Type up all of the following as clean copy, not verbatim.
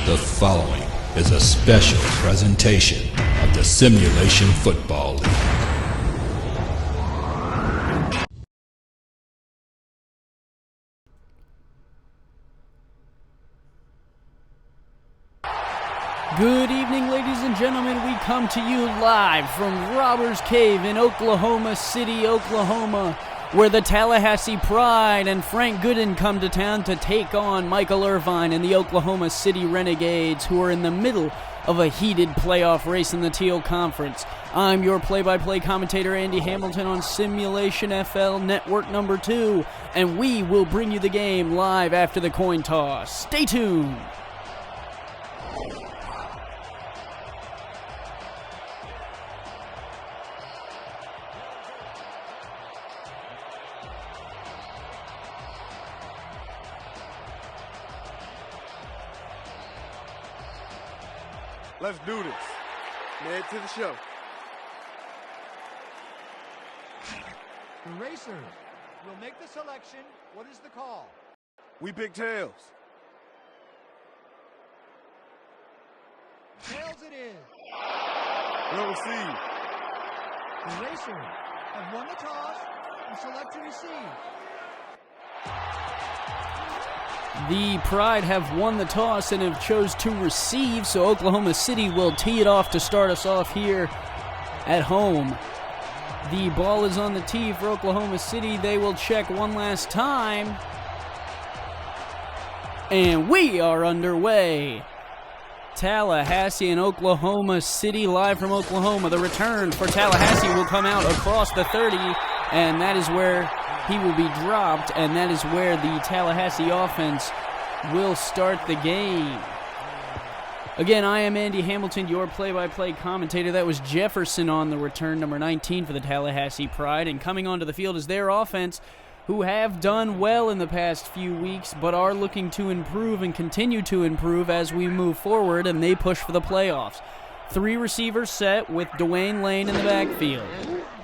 The following is a special presentation of the Simulation Football League. Good evening, ladies and gentlemen. We come to you live from Robbers Cave in Oklahoma City, Oklahoma, where the Tallahassee Pride and Frank Gooden come to town to take on Michael Irvine and the Oklahoma City Renegades, who are in the middle of a heated playoff race in the Teal Conference. I'm your play-by-play commentator, Andy Hamilton, on Simulation FL Network number 2, and we will bring you the game live after the coin toss. Stay tuned. Let's do this. Head to the show. The racers will make the selection. What is the call? We pick tails. Tails it is. We'll receive. The racers have won the toss and select to receive. The Pride have won the toss and have chose to receive, so Oklahoma City will tee it off to start us off here at home. The ball is on the tee for Oklahoma City. They will check one last time. And we are underway. Tallahassee and Oklahoma City live from Oklahoma. The return for Tallahassee will come out across the 30, and that is where he will be dropped, and that is where the Tallahassee offense will start the game. Again, I am Andy Hamilton, your play-by-play commentator. That was Jefferson on the return, number 19 for the Tallahassee Pride, and coming onto the field is their offense, who have done well in the past few weeks, but are looking to improve and continue to improve as we move forward, and they push for the playoffs. 3 receivers set with Dwayne Lane in the backfield.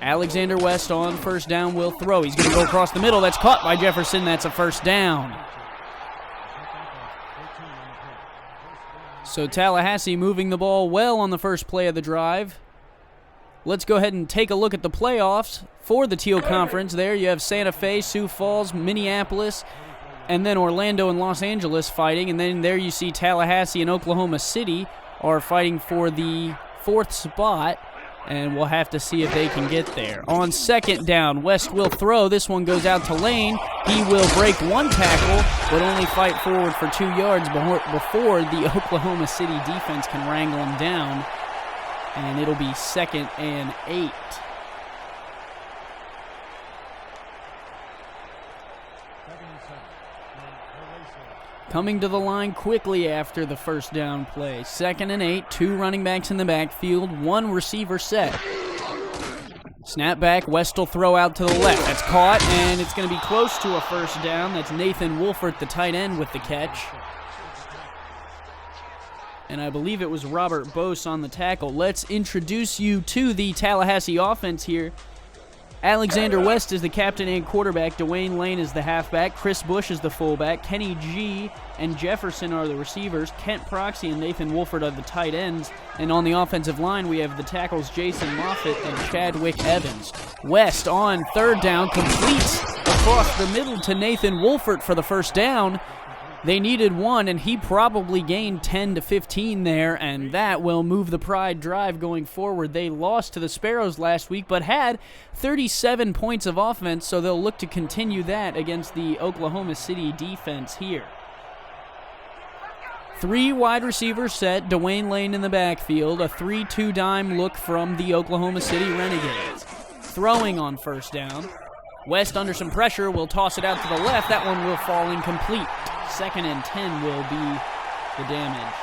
Alexander West on first down will throw. He's going to go across the middle. That's caught by Jefferson. That's a first down. So Tallahassee moving the ball well on the first play of the drive. Let's go ahead and take a look at the playoffs for the Teal Conference. There you have Santa Fe, Sioux Falls, Minneapolis, and then Orlando and Los Angeles fighting. And then there you see Tallahassee and Oklahoma City are fighting for the 4th spot, and we'll have to see if they can get there. On second down, West will throw. This one goes out to Lane. He will break one tackle, but only fight forward for 2 yards before the Oklahoma City defense can wrangle him down, and it'll be 2nd and 8. Coming to the line quickly after the first down play. 2nd and 8, 2 running backs in the backfield, 1 receiver set. Snap back, West will throw out to the left. That's caught, and it's going to be close to a first down. That's Nathan Wolfert, the tight end, with the catch. And I believe it was Robert Bose on the tackle. Let's introduce you to the Tallahassee offense here. Alexander West is the captain and quarterback. Dwayne Lane is the halfback. Chris Bush is the fullback. Kenny G and Jefferson are the receivers. Kent Proxy and Nathan Wolfert are the tight ends. And on the offensive line, we have the tackles Jason Moffitt and Chadwick Evans. West on third down completes across the middle to Nathan Wolfert for the first down. They needed 1, and he probably gained 10 to 15 there, and that will move the Pride drive going forward. They lost to the Sparrows last week, but had 37 points of offense, so they'll look to continue that against the Oklahoma City defense here. 3 wide receivers set, Dwayne Lane in the backfield, a 3-2 dime look from the Oklahoma City Renegades. Throwing on first down. West under some pressure will toss it out to the left. That one will fall incomplete. 2nd and 10 will be the damage.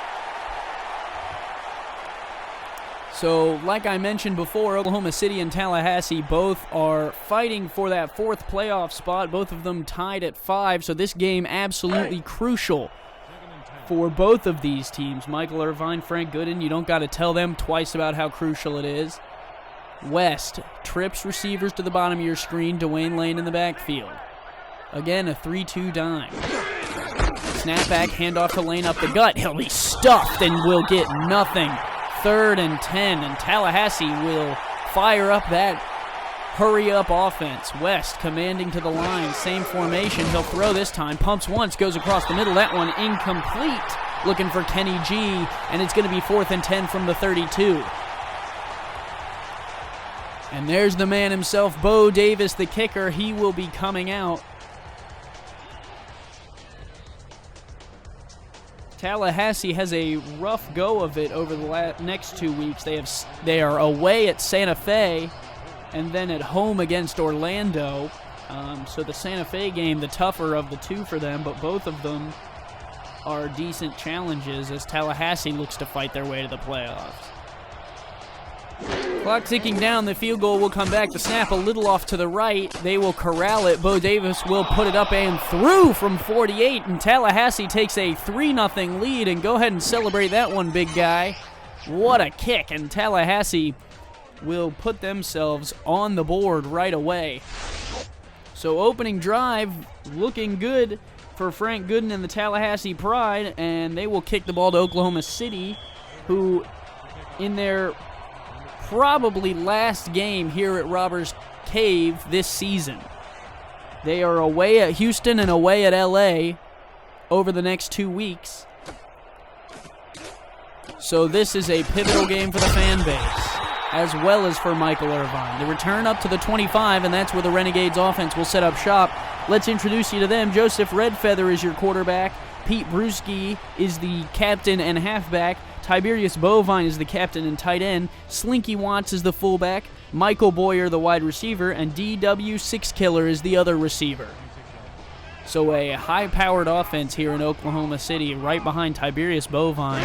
So, like I mentioned before, Oklahoma City and Tallahassee both are fighting for that 4th playoff spot, both of them tied at 5, so this game absolutely crucial for both of these teams. Michael Irvine, Frank Gooden, you don't got to tell them twice about how crucial it is. West trips receivers to the bottom of your screen, Dwayne Lane in the backfield. Again, a 3-2 dime. Snap back, handoff to Lane up the gut. He'll be stuffed and will get nothing. 3rd and 10, and Tallahassee will fire up that hurry-up offense. West commanding to the line, same formation. He'll throw this time, pumps once, goes across the middle. That one incomplete. Looking for Kenny G, and it's going to be 4th and 10 from the 32. And there's the man himself, Bo Davis, the kicker. He will be coming out. Tallahassee has a rough go of it over the next 2 weeks. They are away at Santa Fe and then at home against Orlando. So the Santa Fe game, the tougher of the two for them, but both of them are decent challenges as Tallahassee looks to fight their way to the playoffs. Clock ticking down, the field goal will come back. The snap a little off to the right. They will corral it. Bo Davis will put it up and through from 48, and Tallahassee takes a 3-0 lead. And go ahead and celebrate that one, big guy. What a kick, and Tallahassee will put themselves on the board right away. So opening drive looking good for Frank Gooden and the Tallahassee Pride, and they will kick the ball to Oklahoma City, who in their probably last game here at Robbers Cave this season. They are away at Houston and away at LA over the next 2 weeks. So this is a pivotal game for the fan base, as well as for Michael Irvine. The return up to the 25, and that's where the Renegades offense will set up shop. Let's introduce you to them. Joseph Redfeather is your quarterback. Pete Bruschi is the captain and halfback. Tiberius Bovine is the captain and tight end. Slinky Watts is the fullback. Michael Boyer, the wide receiver. And D.W. Sixkiller is the other receiver. So a high-powered offense here in Oklahoma City, right behind Tiberius Bovine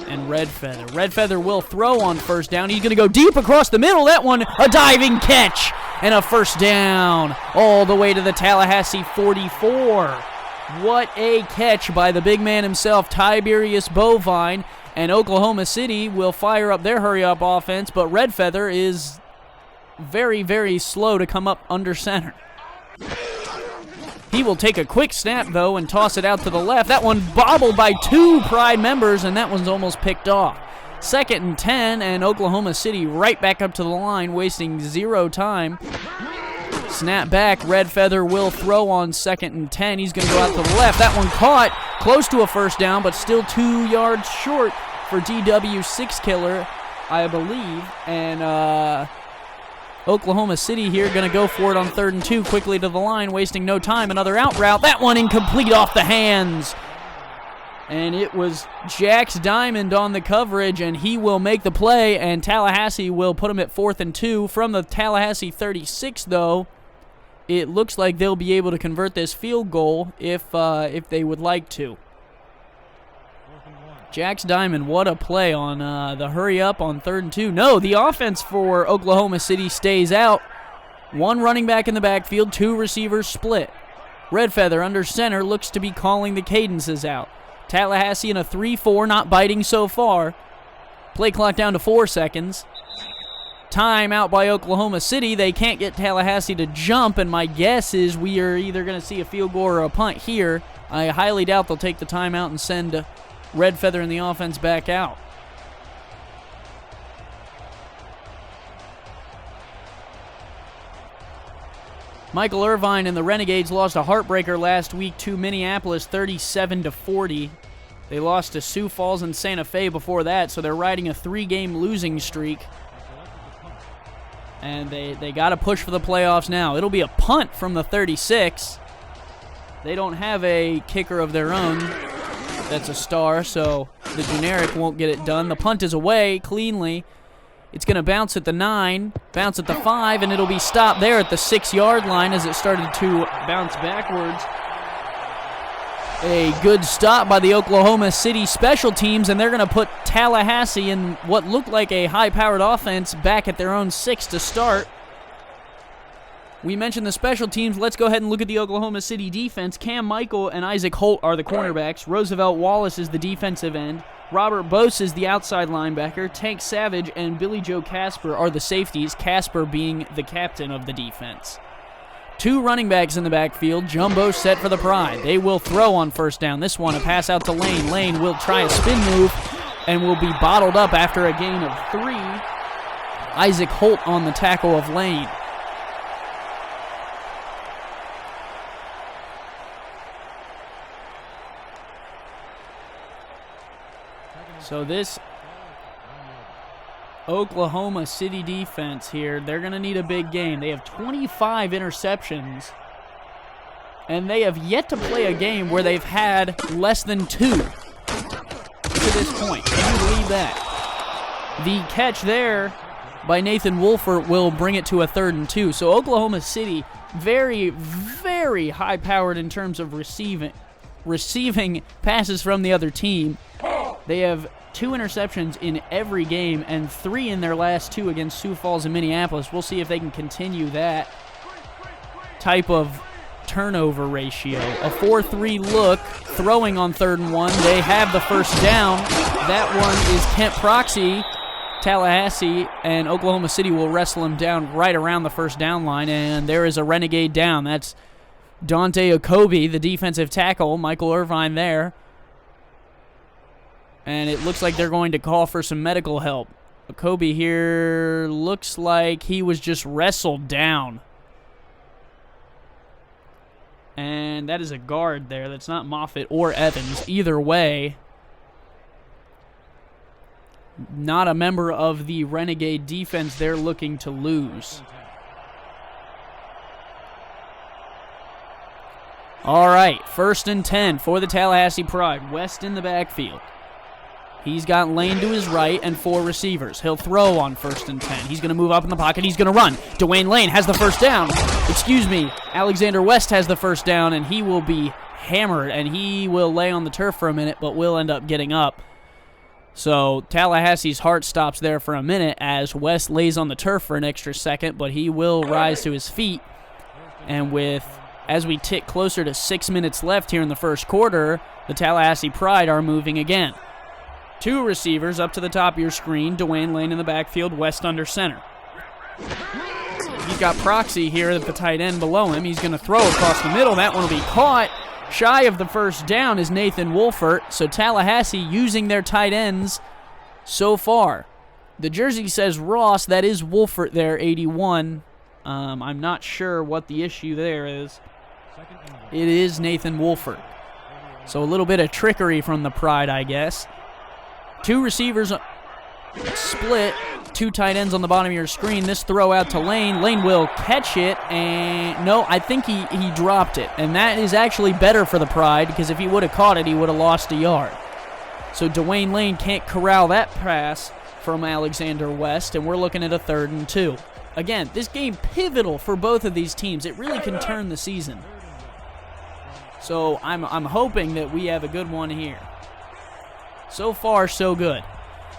and Redfeather. Redfeather will throw on first down. He's going to go deep across the middle. That one, a diving catch and a first down all the way to the Tallahassee 44. What a catch by the big man himself, Tiberius Bovine. And Oklahoma City will fire up their hurry-up offense, but Redfeather is very, very slow to come up under center. He will take a quick snap, though, and toss it out to the left. That one bobbled by 2 Pride members, and that one's almost picked off. 2nd and 10, and Oklahoma City right back up to the line, wasting 0 time. Snap back, Redfeather will throw on 2nd and 10. He's going to go out to the left. That one caught, close to a first down, but still 2 yards short for DW Sixkiller, I believe. And Oklahoma City here going to go for it on 3rd and 2, quickly to the line, wasting no time. Another out route. That one incomplete off the hands. And it was Jax Diamond on the coverage, and he will make the play, and Tallahassee will put him at 4th and 2. From the Tallahassee 36, though, it looks like they'll be able to convert this field goal if they would like to. Jax Diamond, what a play on the hurry up on 3rd and 2. No, the offense for Oklahoma City stays out. 1 running back in the backfield, 2 receivers split. Redfeather under center looks to be calling the cadences out. Tallahassee in a 3-4, not biting so far. Play clock down to 4 seconds. Time out by Oklahoma City. They can't get Tallahassee to jump, and my guess is we are either going to see a field goal or a punt here. I highly doubt they'll take the timeout and send Redfeather and the offense back out. Michael Irvine and the Renegades lost a heartbreaker last week to Minneapolis, 37-40. They lost to Sioux Falls and Santa Fe before that, so they're riding a 3-game losing streak. And they got to push for the playoffs now. It'll be a punt from the 36. They don't have a kicker of their own that's a star, so the generic won't get it done. The punt is away cleanly. It's going to bounce at the 9, bounce at the 5, and it'll be stopped there at the 6-yard line as it started to bounce backwards. A good stop by the Oklahoma City special teams, and they're going to put Tallahassee in what looked like a high-powered offense back at their own 6 to start. We mentioned the special teams. Let's go ahead and look at the Oklahoma City defense. Cam Michael and Isaac Holt are the cornerbacks. Roosevelt Wallace is the defensive end. Robert Bose is the outside linebacker. Tank Savage and Billy Joe Casper are the safeties, Casper being the captain of the defense. Two running backs in the backfield. Jumbo set for the Pride. They will throw on first down. This one, a pass out to Lane. Lane will try a spin move and will be bottled up after a gain of 3. Isaac Holt on the tackle of Lane. So this Oklahoma City defense here, they're going to need a big game. They have 25 interceptions, and they have yet to play a game where they've had less than 2 to this point. Can you believe that? The catch there by Nathan Wolfert will bring it to a 3rd and 2. So Oklahoma City, very, very high-powered in terms of receiving passes from the other team. They have 2 interceptions in every game and 3 in their last 2 against Sioux Falls and Minneapolis. We'll see if they can continue that type of turnover ratio. A 4-3 look, throwing on 3rd and 1. They have the first down. That one is Kent Proxy. Tallahassee and Oklahoma City will wrestle him down right around the first down line, and there is a Renegade down. That's Dante Okobe, the defensive tackle. Michael Irvine there. And it looks like they're going to call for some medical help. Okobe here looks like he was just wrestled down. And that is a guard there. That's not Moffitt or Evans. Either way, not a member of the Renegade defense they're looking to lose. All right, 1st and 10 for the Tallahassee Pride. West in the backfield. He's got Lane to his right and 4 receivers. He'll throw on 1st and 10. He's going to move up in the pocket. He's going to run. Dwayne Lane has the first down. Alexander West has the first down, and he will be hammered, and he will lay on the turf for a minute, but will end up getting up. So Tallahassee's heart stops there for a minute as West lays on the turf for an extra second, but he will rise to his feet. And as we tick closer to 6 minutes left here in the first quarter, the Tallahassee Pride are moving again. 2 receivers up to the top of your screen. Dwayne Lane in the backfield, West under center. He's got Proxy here at the tight end below him. He's going to throw across the middle. That one will be caught. Shy of the first down is Nathan Wolfert. So Tallahassee using their tight ends so far. The jersey says Ross. That is Wolfert there, 81. I'm not sure what the issue there is. It is Nathan Wolfert. So a little bit of trickery from the Pride, I guess. 2 receivers split, 2 tight ends on the bottom of your screen. This throw out to Lane. Lane will catch it, and no, I think he dropped it. And that is actually better for the Pride, because if he would have caught it, he would have lost a yard. So Dwayne Lane can't corral that pass from Alexander West, and we're looking at a 3rd and 2. Again, this game pivotal for both of these teams. It really can turn the season. So I'm hoping that we have a good one here. So far, so good.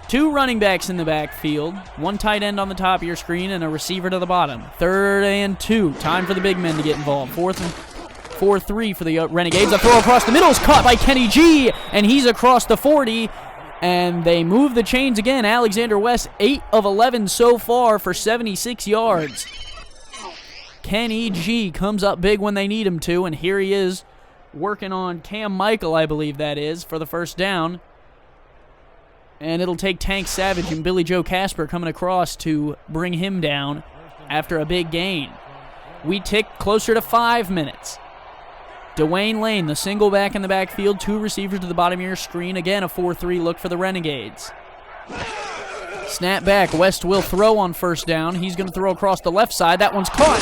2 running backs in the backfield, 1 tight end on the top of your screen, and a receiver to the bottom. 3rd and 2. Time for the big men to get involved. 4-3 for the Renegades. A throw across the middle is caught by Kenny G, and he's across the 40. And they move the chains again. Alexander West, 8 of 11 so far for 76 yards. Kenny G comes up big when they need him to, and here he is working on Cam Michael, I believe that is, for the first down. And it'll take Tank Savage and Billy Joe Casper coming across to bring him down after a big gain. We tick closer to 5 minutes. Dwayne Lane, the single back in the backfield, 2 receivers to the bottom of your screen. Again, a 4-3 look for the Renegades. Snap back. West will throw on first down. He's going to throw across the left side. That one's caught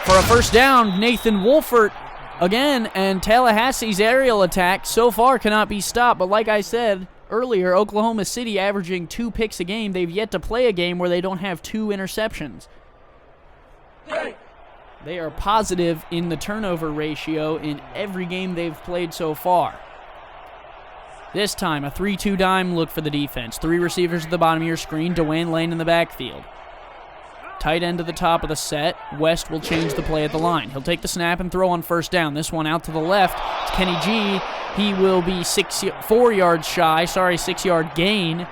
for a first down. Nathan Wolfert again, and Tallahassee's aerial attack so far cannot be stopped. But like I said earlier, Oklahoma City averaging 2 picks a game. They've yet to play a game where they don't have 2 interceptions. They are positive in the turnover ratio in every game they've played so far. This time, a 3-2 dime look for the defense. 3 receivers at the bottom of your screen. Dwayne Lane in the backfield. Tight end to the top of the set. West will change the play at the line. He'll take the snap and throw on first down. This one out to the left. It's Kenny G. He will be 6 yard gain.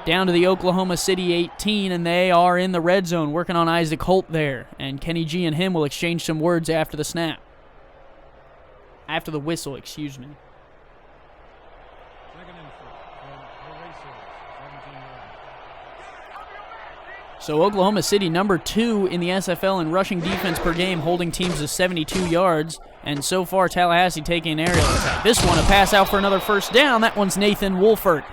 down to the Oklahoma City 18, and they are in the red zone working on Isaac Holt there. And Kenny G and him will exchange some words after the snap. After the whistle, excuse me. So Oklahoma City, number 2 in the SFL in rushing defense per game, holding teams to 72 yards. And so far, Tallahassee taking an aerial attack. This one, a pass out for another first down. That one's Nathan Wolfert.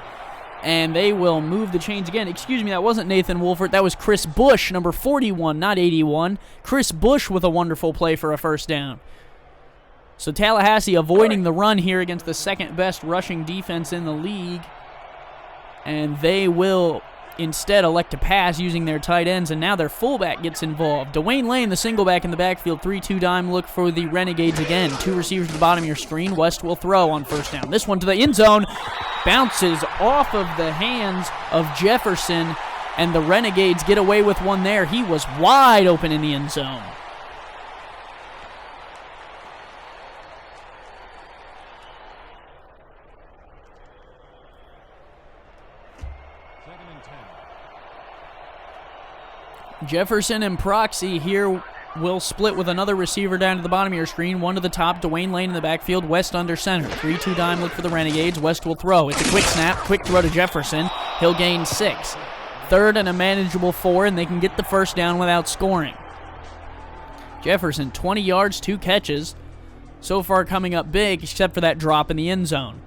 And they will move the chains again. Excuse me, that wasn't Nathan Wolfert. That was Chris Bush, number 41, not 81. Chris Bush with a wonderful play for a first down. So Tallahassee avoiding the run here against the second-best rushing defense in the league. And they will instead elect to pass using their tight ends, and now their fullback gets involved. Dwayne Lane, the single back in the backfield, 3-2 dime look for the Renegades again. 2 receivers at the bottom of your screen. West will throw on first down. This one to the end zone. Bounces off of the hands of Jefferson, and the Renegades get away with one there. He was wide open in the end zone. Jefferson and Proxy here will split with another receiver down to the bottom of your screen. One to the top, Dwayne Lane in the backfield, West under center. 3-2 dime look for the Renegades. West will throw. It's a quick snap, quick throw to Jefferson. He'll gain 6. Third and a manageable 4, and they can get the first down without scoring. Jefferson, 20 yards, 2 catches. So far coming up big, except for that drop in the end zone.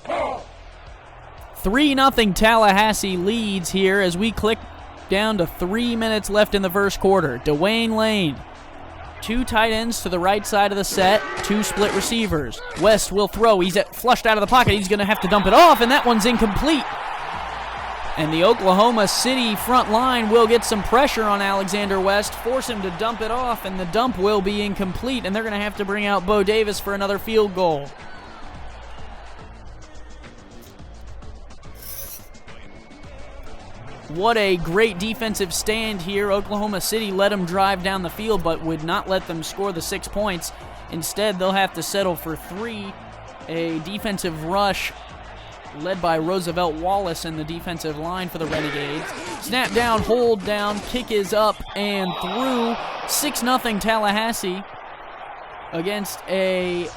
3-0 Tallahassee leads here as we click down to 3 minutes left in the first quarter. Dwayne Lane, 2 tight ends to the right side of the set, 2 split receivers. West will throw. He's flushed out of the pocket. He's going to have to dump it off, and that one's incomplete. And the Oklahoma City front line will get some pressure on Alexander West, force him to dump it off, and the dump will be incomplete, and they're going to have to bring out Bo Davis for another field goal. What a great defensive stand here. Oklahoma City let them drive down the field but would not let them score the 6 points. Instead, they'll have to settle for 3. A defensive rush led by Roosevelt Wallace in the defensive line for the Renegades. Snap down, hold down, kick is up and through. 6-0 Tallahassee against a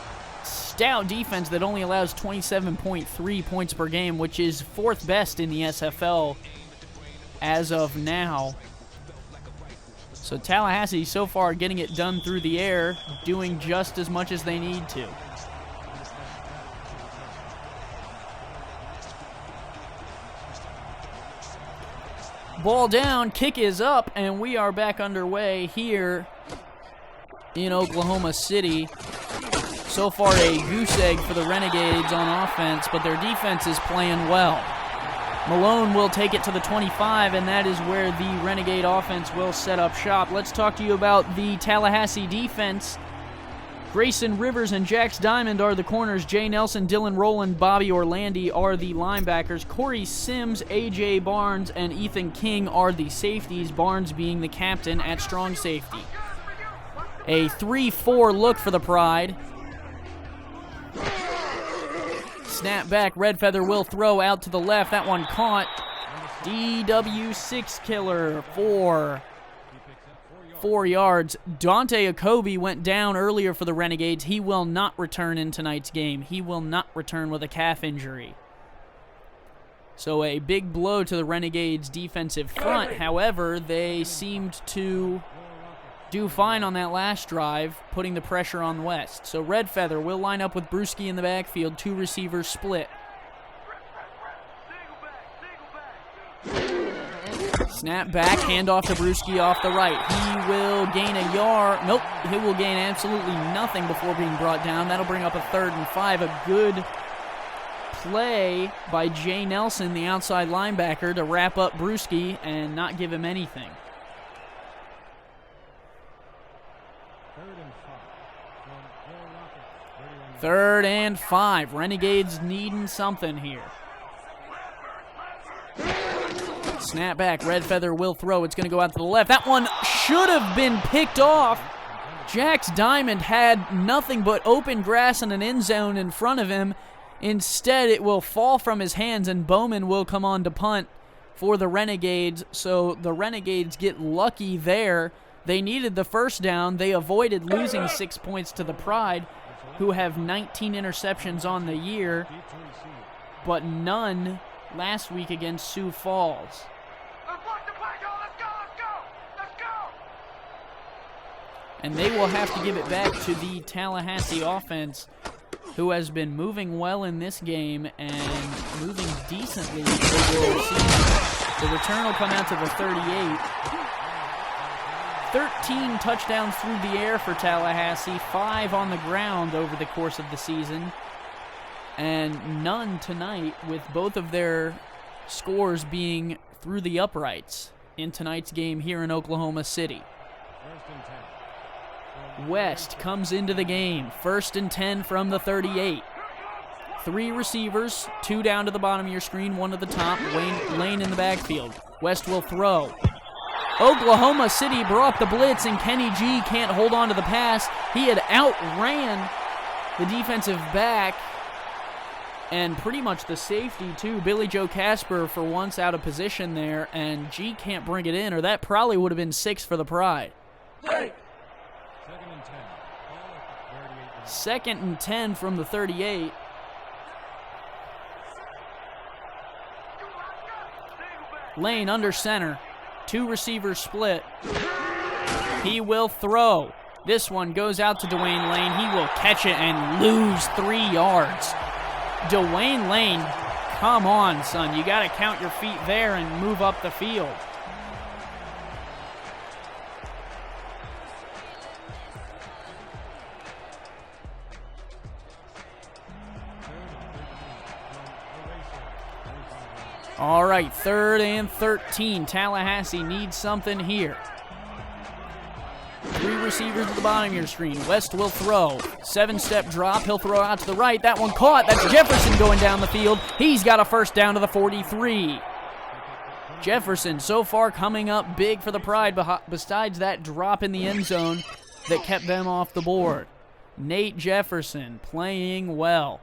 stout defense that only allows 27.3 points per game, which is 4th best in the SFL as of now. So Tallahassee so far getting it done through the air, doing just as much as they need to. Ball down, kick is up, and we are back underway here in Oklahoma City. So far a goose egg for the Renegades on offense, but their defense is playing well. Malone will take it to the 25, and that is where the Renegade offense will set up shop. Let's talk to you about the Tallahassee defense. Grayson Rivers and Jax Diamond are the corners. Jay Nelson, Dylan Rowland, Bobby Orlandi are the linebackers. Corey Sims, A.J. Barnes, and Ethan King are the safeties, Barnes being the captain at strong safety. A 3-4 look for the Pride. Snap back, Red Feather will throw out to the left. That one caught. DW6 killer for 4 yards. Dante Okobe went down earlier for the Renegades. He will not return in tonight's game. He will not return with a calf injury. So a big blow to the Renegades' defensive front. However, they seemed to do fine on that last drive, putting the pressure on West. So Red Feather will line up with Brewski in the backfield, 2 receivers split. Snap back, handoff to Brewski off the right. He will gain a yard. Nope, he will gain absolutely nothing before being brought down. That'll bring up a 3rd and 5. A good play by Jay Nelson, the outside linebacker, to wrap up Brewski and not give him anything. 3rd and 5. Renegades needing something here. Snap back. Red Feather will throw. It's going to go out to the left. That one should have been picked off. Jax Diamond had nothing but open grass and an end zone in front of him. Instead, it will fall from his hands, and Bowman will come on to punt for the Renegades. So the Renegades get lucky there. They needed the first down. They avoided losing 6 points to the Pride, who have 19 interceptions on the year, but none last week against Sioux Falls. And they will have to give it back to the Tallahassee offense, who has been moving well in this game and moving decently over the season. The return will come out to the 38. 13 touchdowns through the air for Tallahassee, 5 on the ground over the course of the season, and none tonight, with both of their scores being through the uprights in tonight's game here in Oklahoma City. West comes into the game, 1st and 10 from the 38. 3 receivers, 2 down to the bottom of your screen, 1 to the top. Lane in the backfield. West will throw. Oklahoma City brought the blitz, and Kenny G can't hold on to the pass. He had outran the defensive back and pretty much the safety, too. Billy Joe Casper, for once, out of position there, and G can't bring it in, or that probably would have been 6 for the Pride. 2nd and 10 from the 38. Lane under center. 2 receivers split. He will throw. This one goes out to Dwayne Lane. He will catch it and lose 3 yards. Dwayne Lane, come on, son. You got to count your feet there and move up the field. All right, 3rd and 13. Tallahassee needs something here. 3 receivers at the bottom of your screen. West will throw. 7-step drop. He'll throw out to the right. That one caught. That's Jefferson going down the field. He's got a first down to the 43. Jefferson so far coming up big for the Pride, besides that drop in the end zone that kept them off the board. Nate Jefferson playing well.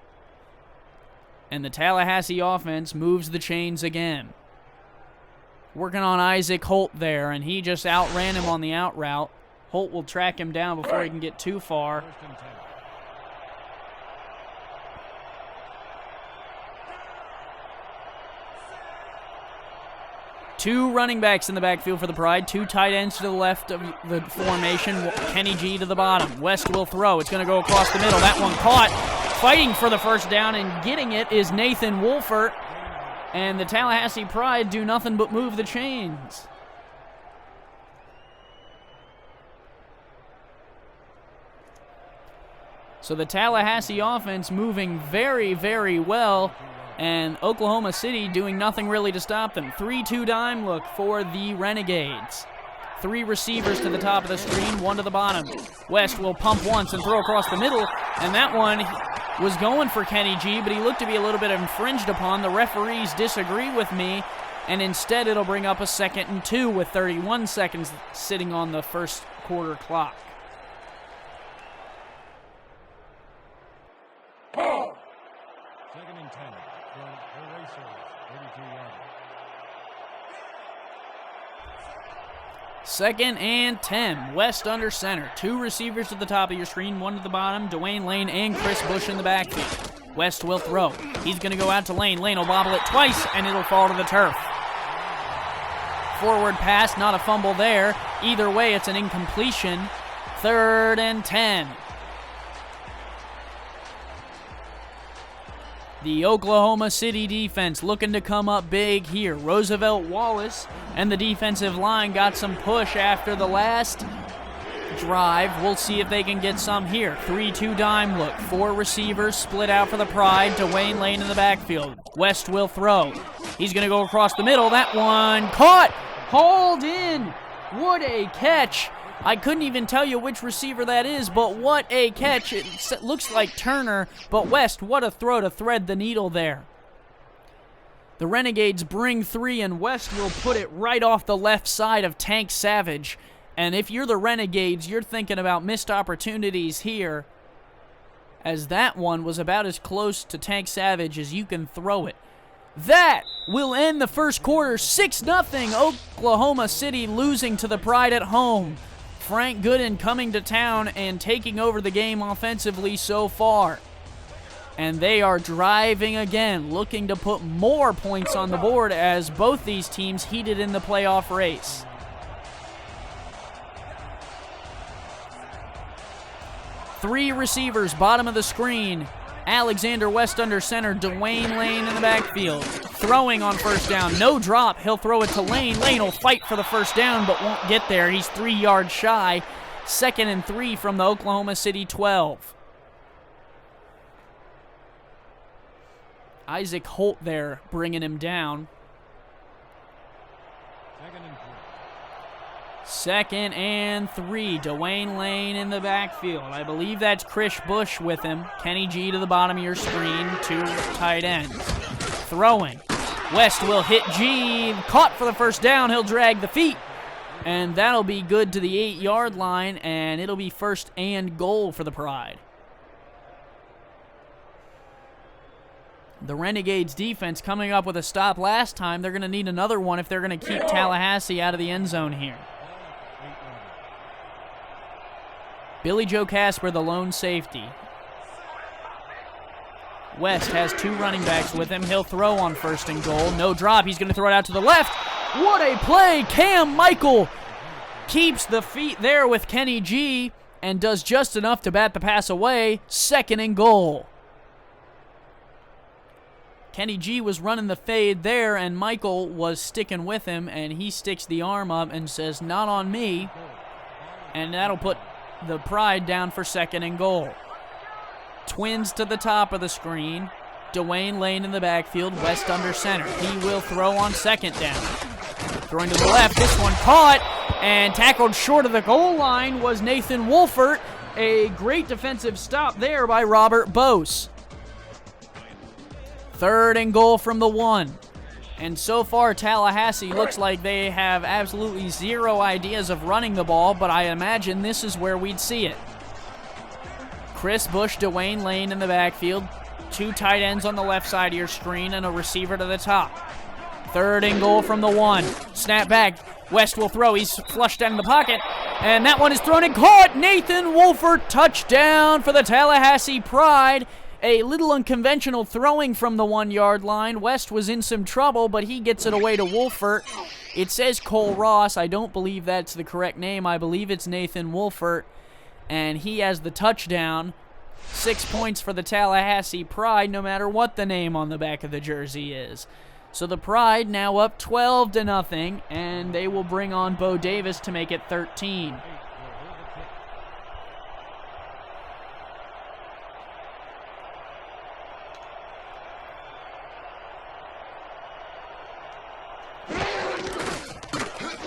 And the Tallahassee offense moves the chains again. Working on Isaac Holt there, and he just outran him on the out route. Holt will track him down before he can get too far. Two running backs in the backfield for the Pride. 2 tight ends to the left of the formation. Kenny G to the bottom. West will throw. It's going to go across the middle. That one caught. Fighting for the first down and getting it is Nathan Wolfert. And the Tallahassee Pride do nothing but move the chains. So the Tallahassee offense moving very, very well. And Oklahoma City doing nothing really to stop them. 3-2 dime look for the Renegades. 3 receivers to the top of the screen, 1 to the bottom. West will pump once and throw across the middle, and that one was going for Kenny G, but he looked to be a little bit infringed upon. The referees disagree with me, and instead it'll bring up a 2nd and 2 with 31 seconds sitting on the first quarter clock. Second and 10 from Erasers, 32 yards. 2nd and 10. West under center. 2 receivers to the top of your screen, 1 to the bottom. Dwayne Lane and Chris Bush in the backfield. West will throw. He's going to go out to Lane. Lane will bobble it twice, and it'll fall to the turf. Forward pass, not a fumble there. Either way, it's an incompletion. 3rd and 10. The Oklahoma City defense looking to come up big here. Roosevelt Wallace and the defensive line got some push after the last drive. We'll see if they can get some here. 3-2 dime look. 4 receivers split out for the Pride. Dwayne Lane in the backfield. West will throw. He's going to go across the middle. That one caught. Hauled in. What a catch. I couldn't even tell you which receiver that is, but what a catch. It looks like Turner, but West, what a throw to thread the needle there. The Renegades bring 3, and West will put it right off the left side of Tank Savage. And if you're the Renegades, you're thinking about missed opportunities here. as that one was about as close to Tank Savage as you can throw it. That will end the first quarter, 6-0, Oklahoma City losing to the Pride at home. Frank Gooden coming to town and taking over the game offensively so far. And they are driving again, looking to put more points on the board as both these teams heated in the playoff race. Three receivers, bottom of the screen. Alexander West under center, Dwayne Lane in the backfield. Throwing on first down, no drop. He'll throw it to Lane. Lane will fight for the first down but won't get there. He's 3 yards shy. 2nd and 3 from the Oklahoma City 12. Isaac Holt there bringing him down. 2nd and 3. Dwayne Lane in the backfield. I believe that's Chris Bush with him. Kenny G to the bottom of your screen. 2 tight ends. Throwing. West will hit G. Caught for the first down. He'll drag the feet. And that'll be good to the 8-yard line. And it'll be 1st and goal for the Pride. The Renegades defense coming up with a stop last time. They're going to need another one if they're going to keep Tallahassee out of the end zone here. Billy Joe Casper, the lone safety. West has 2 running backs with him. He'll throw on 1st and goal. No drop. He's going to throw it out to the left. What a play. Cam Michael keeps the feet there with Kenny G and does just enough to bat the pass away. 2nd and goal. Kenny G was running the fade there, and Michael was sticking with him, and he sticks the arm up and says, "Not on me." And that'll put the Pride down for 2nd and goal. Twins to the top of the screen. Dwayne Lane in the backfield. West under center. He will throw on 2nd down. Throwing to the left. This one caught and tackled short of the goal line was Nathan Wolfert. A great defensive stop there by Robert Bose. 3rd and goal from the 1. And so far, Tallahassee looks like they have absolutely zero ideas of running the ball, but I imagine this is where we'd see it. Chris Bush, Dwayne Lane in the backfield. 2 tight ends on the left side of your screen and a receiver to the top. 3rd and goal from the 1. Snap back. West will throw. He's flushed down in the pocket. And that one is thrown and caught. Nathan Wolfert, touchdown for the Tallahassee Pride. A little unconventional throwing from the 1-yard line. West was in some trouble, but he gets it away to Wolfert. It says Cole Ross. I don't believe that's the correct name. I believe it's Nathan Wolfert, and he has the touchdown. 6 points for the Tallahassee Pride, no matter what the name on the back of the jersey is. So the Pride now up 12-0, and they will bring on Bo Davis to make it 13.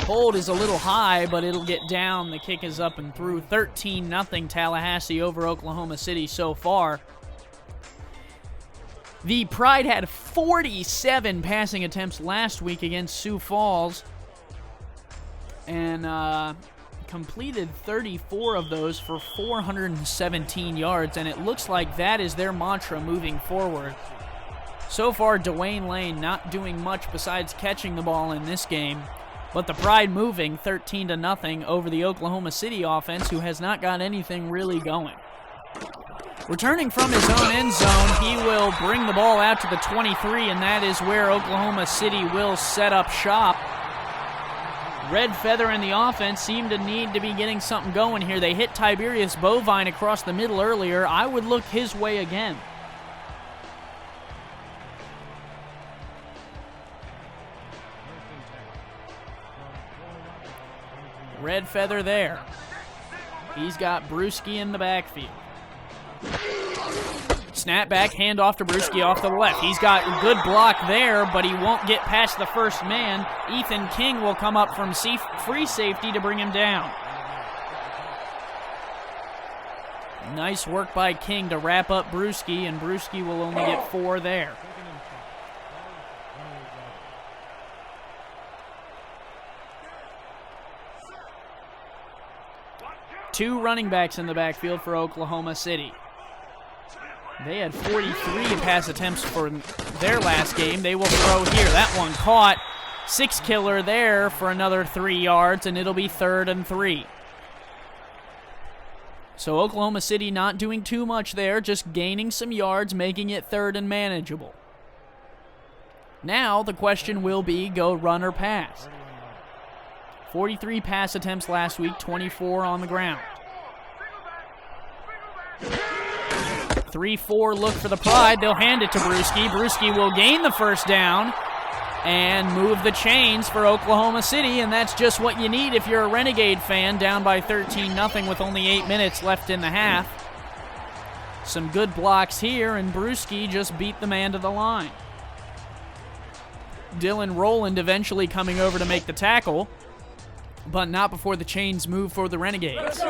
Hold is a little high, but it'll get down. The kick is up and through. 13-0 Tallahassee over Oklahoma City so far. The Pride had 47 passing attempts last week against Sioux Falls and completed 34 of those for 417 yards, and it looks like that is their mantra moving forward. So far, Dwayne Lane not doing much besides catching the ball in this game. But the Pride moving 13-0 over the Oklahoma City offense, who has not got anything really going. Returning from his own end zone, he will bring the ball out to the 23, and that is where Oklahoma City will set up shop. Red Feather and the offense seem to need to be getting something going here. They hit Tiberius Bovine across the middle earlier. I would look his way again. Red Feather there. He's got Brewski in the backfield. Snap back, hand off to Brewski off the left. He's got a good block there, but he won't get past the first man. Ethan King will come up from free safety to bring him down. Nice work by King to wrap up Brewski, and Brewski will only get 4 there. Two running backs in the backfield for Oklahoma City. They had 43 pass attempts for their last game. They will throw here. That one caught. 6-killer there for another 3 yards, and it'll be 3rd and 3. So Oklahoma City not doing too much there, just gaining some yards, making it 3rd and manageable. Now the question will be, go run or pass. 43 pass attempts last week, 24 on the ground. 3-4 look for the Pride. They'll hand it to Brewski. Brewski will gain the first down and move the chains for Oklahoma City, and that's just what you need if you're a Renegade fan, down by 13-0 with only 8 minutes left in the half. Some good blocks here, and Brewski just beat the man to the line. Dylan Rowland eventually coming over to make the tackle, but not before the chains move for the Renegades.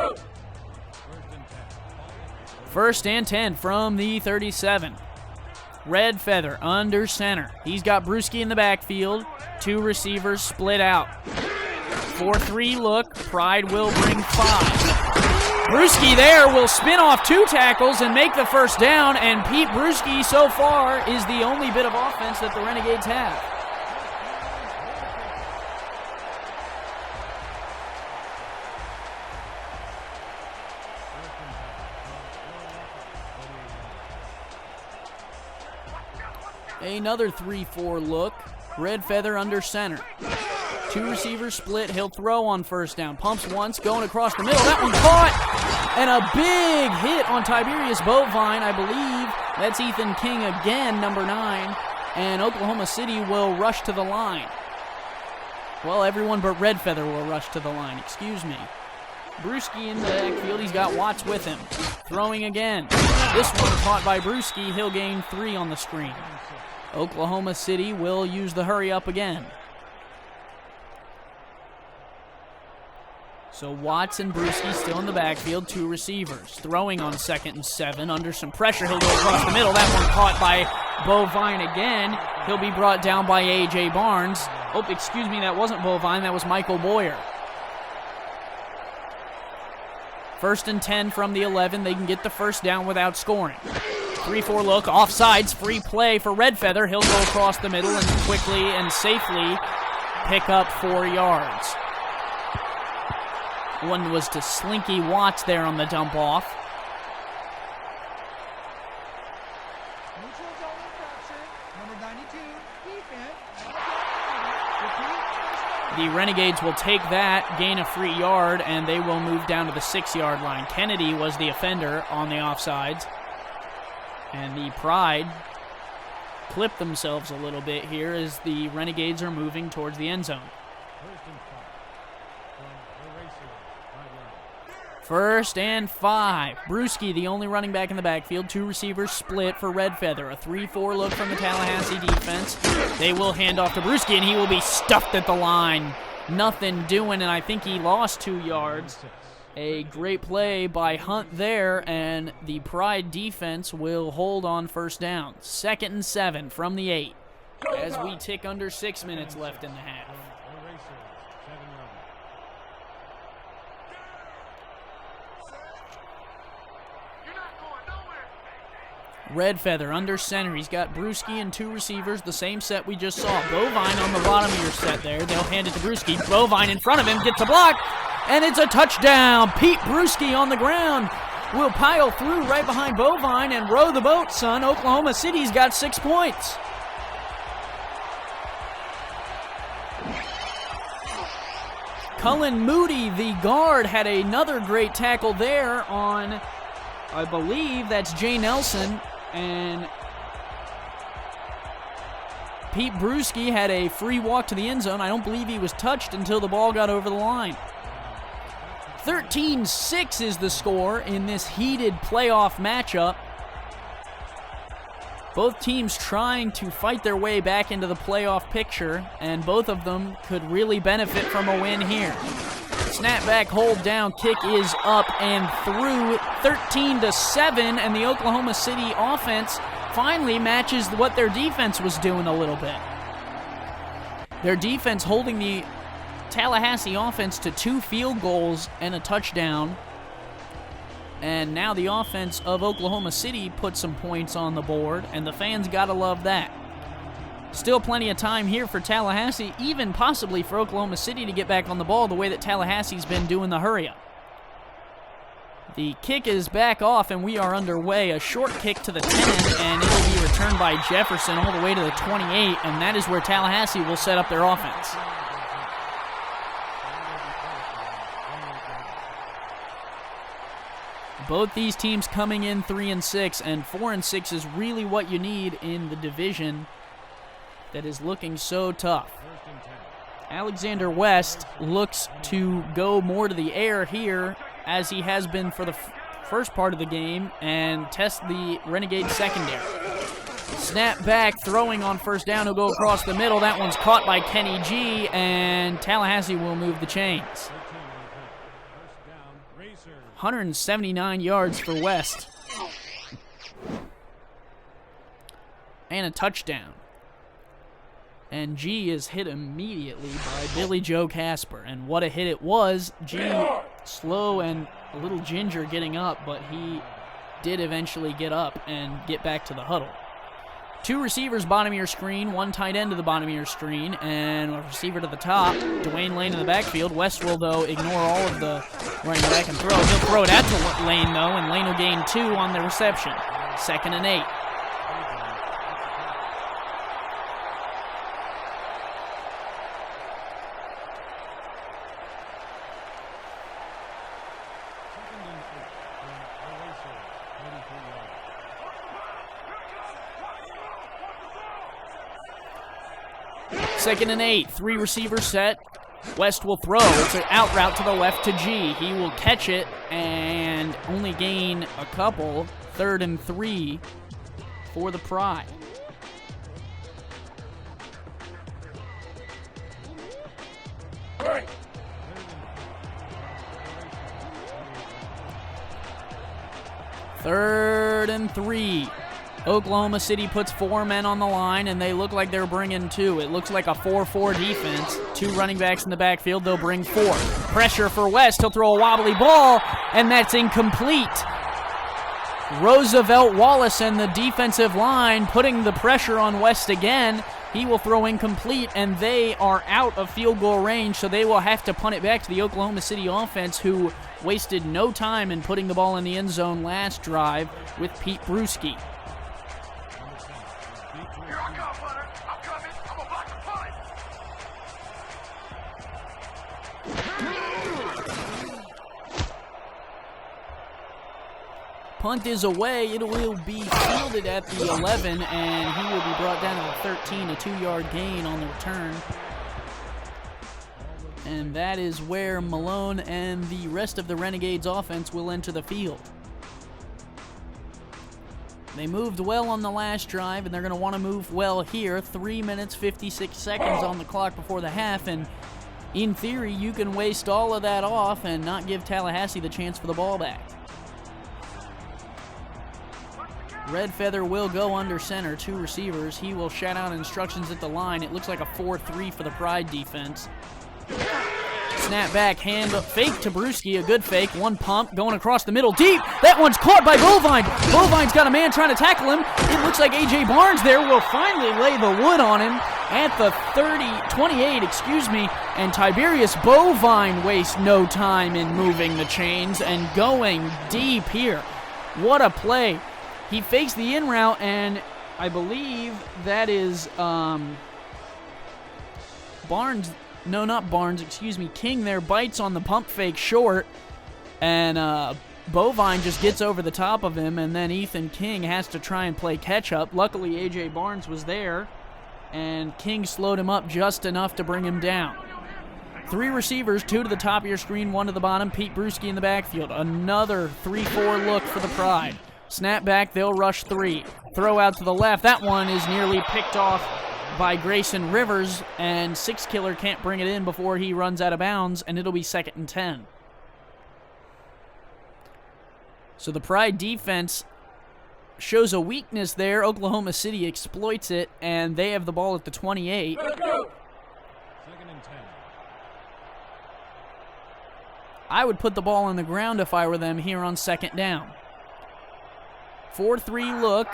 1st and 10 from the 37. Red Feather under center. He's got Brewski in the backfield. 2 receivers split out. 4-3 look. Pride will bring 5. Brewski there will spin off 2 tackles and make the first down, and Pete Brewski so far is the only bit of offense that the Renegades have. Another 3-4 look. Red Feather under center. 2 receivers split. He'll throw on first down. Pumps once, going across the middle. That one caught! And a big hit on Tiberius Bovine, I believe. That's Ethan King again, number 9. And Oklahoma City will rush to the line. Well, everyone but Red Feather will rush to the line. Excuse me. Brewski in the backfield. He's got Watts with him. Throwing again. This one caught by Brewski. He'll gain 3 on the screen. Oklahoma City will use the hurry up again. So Watts and Brewski still in the backfield, 2 receivers. Throwing on 2nd and 7. Under some pressure, he'll go across the middle. That one caught by Bovine again. He'll be brought down by A.J. Barnes. Oh, excuse me, that wasn't Bovine. That was Michael Boyer. 1st and 10 from the 11. They can get the first down without scoring. 3-4 look, offsides, free play for Red Feather. He'll go across the middle and quickly and safely pick up 4 yards. One was to Slinky Watts there on the dump off. Neutral zone infraction, number 92, defense. The Renegades will take that, gain a free yard, and they will move down to the 6-yard line. Kennedy was the offender on the offsides. And the Pride clip themselves a little bit here as the Renegades are moving towards the end zone. 1st and 5. Brewski, the only running back in the backfield. 2 receivers split for Red Feather. A 3-4 look from the Tallahassee defense. They will hand off to Brewski, and he will be stuffed at the line. Nothing doing, and I think he lost 2 yards. A great play by Hunt there, and the Pride defense will hold on first down. 2nd and 7 from the 8 as we tick under 6 minutes left in the half. Red Feather under center. He's got Brewski and 2 receivers, the same set we just saw. Bovine on the bottom of your set there. They'll hand it to Brewski. Bovine in front of him gets a block, and it's a touchdown. Pete Brewski on the ground will pile through right behind Bovine and row the boat, son. Oklahoma City's got 6 points. Cullen Moody, the guard, had another great tackle there on, I believe that's Jay Nelson, and Pete Brewski had a free walk to the end zone. I don't believe he was touched until the ball got over the line. 13-6 is the score in this heated playoff matchup. Both teams trying to fight their way back into the playoff picture, and both of them could really benefit from a win here. Snapback, hold down, kick is up and through. 13-7, and the Oklahoma City offense finally matches what their defense was doing a little bit. Their defense holding the Tallahassee offense to 2 field goals and a touchdown. And now the offense of Oklahoma City put some points on the board, and the fans gotta love that. Still plenty of time here for Tallahassee, even possibly for Oklahoma City to get back on the ball the way that Tallahassee's been doing the hurry-up. The kick is back off, and we are underway. A short kick to the 10, and it'll be returned by Jefferson all the way to the 28, and that is where Tallahassee will set up their offense. Both these teams coming in 3-6, and 4-6 is really what you need in the division that is looking so tough. Alexander West looks to go more to the air here, as he has been for the first part of the game, and test the Renegade secondary. Snap back, throwing on first down. He'll go across the middle. That one's caught by Kenny G, and Tallahassee will move the chains. 179 yards for West. And a touchdown. And G is hit immediately by Billy Joe Casper. And what a hit it was. G, slow and a little ginger getting up, but he did eventually get up and get back to the huddle. Two receivers bottom of your screen, one tight end to the bottom of your screen, and a receiver to the top. Dwayne Lane in the backfield. West will, though, ignore all of the running back and throw. He'll throw it out to Lane, though, and Lane will gain 2 on the reception. 2nd and 8. Second and 8, 3 receivers set. West will throw. It's an out route to the left to G. He will catch it and only gain a couple. 3rd and 3 for the Pride. Third and 3. Oklahoma City puts 4 men on the line, and they look like they're bringing 2. It looks like a 4-4 defense. 2 running backs in the backfield. They'll bring 4. Pressure for West. He'll throw a wobbly ball, and that's incomplete. Roosevelt Wallace and the defensive line putting the pressure on West again. He will throw incomplete, and they are out of field goal range, so they will have to punt it back to the Oklahoma City offense, who wasted no time in putting the ball in the end zone last drive with Pete Bruschi. Punt is away. It will be fielded at the 11, and he will be brought down to the 13, a 2-yard gain on the return. And that is where Malone and the rest of the Renegades offense will enter the field. They moved well on the last drive, and they're going to want to move well here. 3 minutes, 56 seconds on the clock before the half, and in theory, you can waste all of that off and not give Tallahassee the chance for the ball back. Red Feather will go under center, 2 receivers. He will shout out instructions at the line. It looks like a 4-3 for the Pride defense. Snap back, hand fake to Bruschi, a good fake. 1 pump, going across the middle, deep. That one's caught by Bovine. Bovine's got a man trying to tackle him. It looks like A.J. Barnes there will finally lay the wood on him at the 28, and Tiberius Bovine wastes no time in moving the chains and going deep here. What a play. He fakes the in route, and I believe that is Barnes. No, not Barnes, King there bites on the pump fake short, and Bovine just gets over the top of him, and then Ethan King has to try and play catch-up. Luckily, A.J. Barnes was there, and King slowed him up just enough to bring him down. 3 receivers, 2 to the top of your screen, 1 to the bottom. Pete Bruschi in the backfield. Another 3-4 look for the Pride. Snap back, they'll rush 3. Throw out to the left. That one is nearly picked off by Grayson Rivers, and Six Killer can't bring it in before he runs out of bounds, and it'll be 2nd and 10. So the Pride defense shows a weakness there. Oklahoma City exploits it, and they have the ball at the 28. 2nd and 10. I would put the ball on the ground if I were them here on second down. 4-3 look.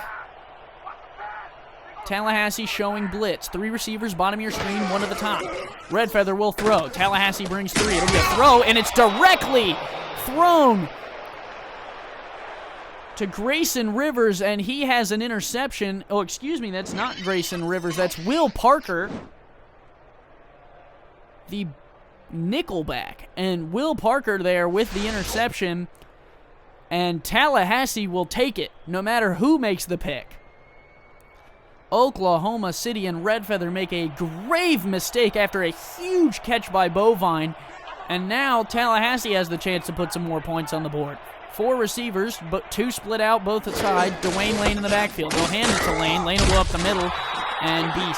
Tallahassee showing blitz. 3 receivers, bottom of your screen, 1 at the top. Red Feather will throw. Tallahassee brings 3. It'll be a throw, and it's directly thrown to Grayson Rivers, and he has an interception. Oh, excuse me, that's not Grayson Rivers. That's Will Parker, the nickelback. And Will Parker there with the interception, and Tallahassee will take it no matter who makes the pick. Oklahoma City and Red Feather make a grave mistake after a huge catch by Bovine, and now Tallahassee has the chance to put some more points on the board. 4 receivers, but 2 split out both sides. Dwayne Lane in the backfield. They'll hand it to Lane. Lane will go up the middle and be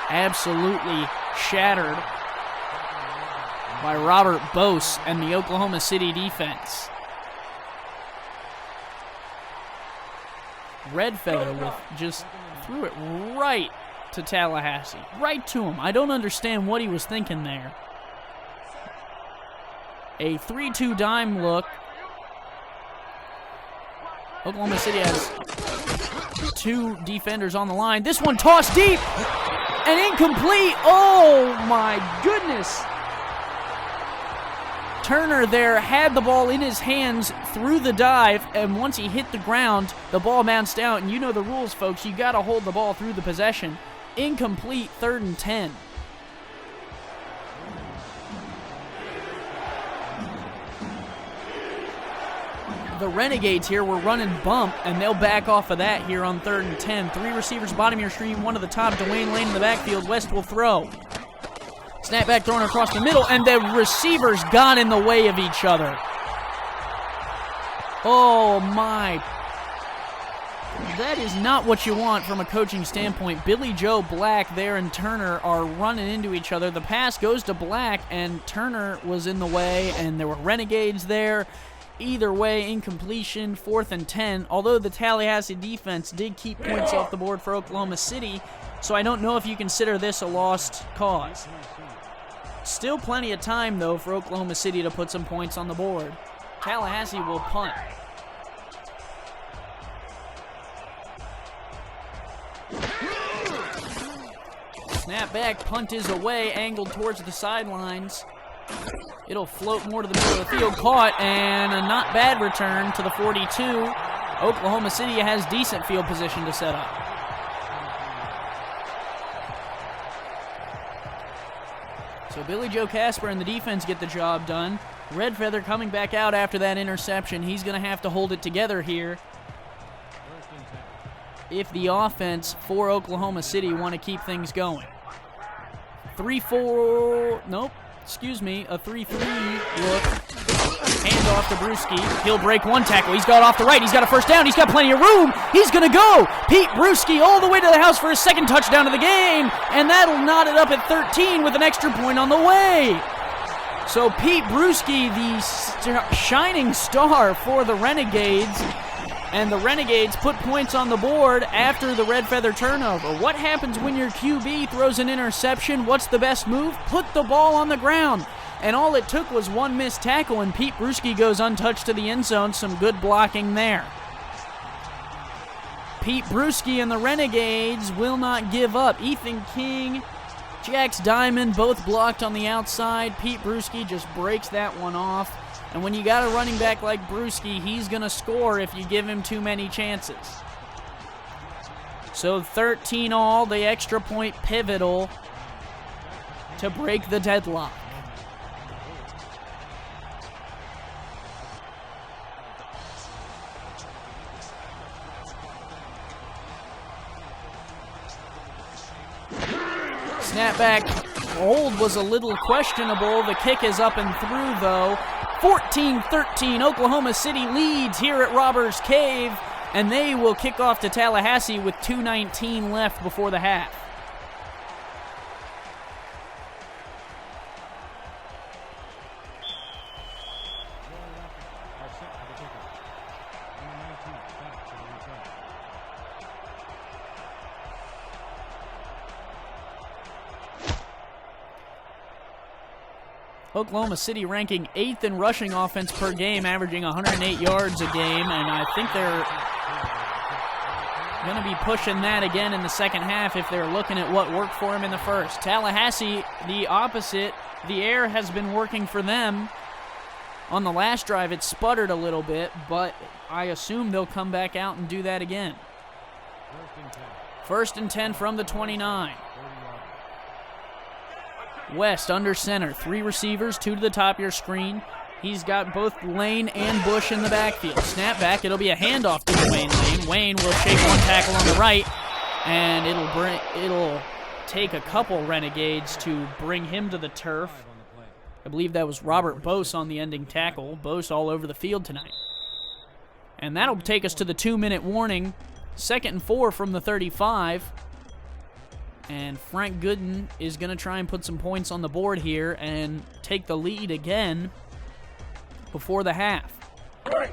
absolutely shattered by Robert Bose and the Oklahoma City defense. Red Feather with just threw it right to Tallahassee. Right to him. I don't understand what he was thinking there. A 3-2 dime look. Oklahoma City has 2 defenders on the line. This one tossed deep and incomplete. Oh my goodness. Turner there had the ball in his hands through the dive, and once he hit the ground, the ball bounced out. And you know the rules, folks. You got to hold the ball through the possession. Incomplete, 3rd and 10. The Renegades here were running bump, and they'll back off of that here on 3rd and 10. 3 receivers, bottom of your screen, 1 at the top. Dwayne Lane in the backfield. West will throw. Snapback thrown across the middle, and the receivers got in the way of each other. Oh, my. That is not what you want from a coaching standpoint. Billy Joe Black there and Turner are running into each other. The pass goes to Black, and Turner was in the way, and there were Renegades there. Either way, incompletion, 4th and 10. Although the Tallahassee defense did keep points off the board for Oklahoma City, so I don't know if you consider this a lost cause. Still plenty of time, though, for Oklahoma City to put some points on the board. Tallahassee will punt. Snap back, punt is away, angled towards the sidelines. It'll float more to the middle of the field. Caught, and a not bad return to the 42. Oklahoma City has decent field position to set up. So Billy Joe Casper and the defense get the job done. Red Feather coming back out after that interception. He's going to have to hold it together here if the offense for Oklahoma City want to keep things going. 3-4, nope. Excuse me, a 3-3 look. Handoff to Brewski. He'll break 1 tackle. He's got off the right. He's got a first down. He's got plenty of room. He's going to go. Pete Brewski all the way to the house for his 2nd touchdown of the game. And that'll knot it up at 13 with an extra point on the way. So Pete Brewski, the shining star for the Renegades. And the Renegades put points on the board after the Red Feather turnover. What happens when your QB throws an interception? What's the best move? Put the ball on the ground. And all it took was 1 missed tackle, and Pete Brewski goes untouched to the end zone. Some good blocking there. Pete Brewski and the Renegades will not give up. Ethan King, Jax Diamond, both blocked on the outside. Pete Brewski just breaks that one off. And when you got a running back like Brewski, he's going to score if you give him too many chances. So 13 all, the extra point pivotal to break the deadlock. Snapback hold was a little questionable. The kick is up and through, though. 14-13, Oklahoma City leads here at Robbers Cave, and they will kick off to Tallahassee with 2:19 left before the half. Oklahoma City ranking 8th in rushing offense per game, averaging 108 yards a game, and I think they're going to be pushing that again in the second half if they're looking at what worked for them in the first. Tallahassee, the opposite. The air has been working for them. On the last drive, it sputtered a little bit, but I assume they'll come back out and do that again. First and 10 from the 29. West under center. 3 receivers, 2 to the top of your screen. He's got both Lane and Bush in the backfield. Snap back. It'll be a handoff to Dwayne Lane. Wayne will shake one tackle on the right, and it'll take a couple Renegades to bring him to the turf. I believe that was Robert Bose on the ending tackle. Bose all over the field tonight. And that'll take us to the 2-minute warning. 2nd and 4 from the 35. And Frank Gooden is going to try and put some points on the board here and take the lead again before the half.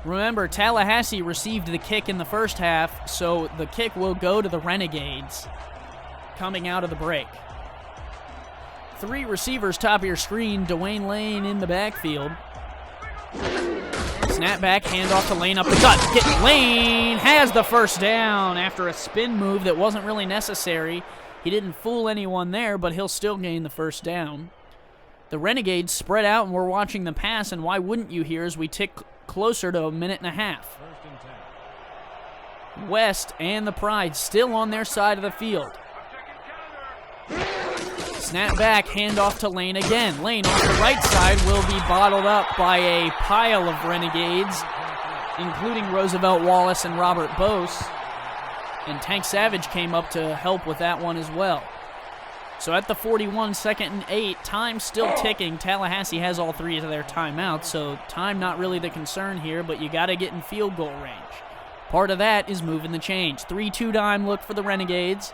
Remember, Tallahassee received the kick in the first half, so the kick will go to the Renegades coming out of the break. 3 receivers, top of your screen. Dwayne Lane in the backfield. Snap back, handoff to Lane up the gut. Lane has the first down after a spin move that wasn't really necessary. He didn't fool anyone there, but he'll still gain the first down. The Renegades spread out, and we're watching the pass, and why wouldn't you here as we tick closer to a minute and a half. West and the Pride still on their side of the field. Snap back, handoff to Lane again. Lane off the right side will be bottled up by a pile of Renegades, including Roosevelt Wallace and Robert Bose. And Tank Savage came up to help with that one as well. So at the 41, 2nd and 8, time still ticking. Tallahassee has all 3 of their timeouts, so time not really the concern here, but you got to get in field goal range. Part of that is moving the chains. 3-2 dime look for the Renegades.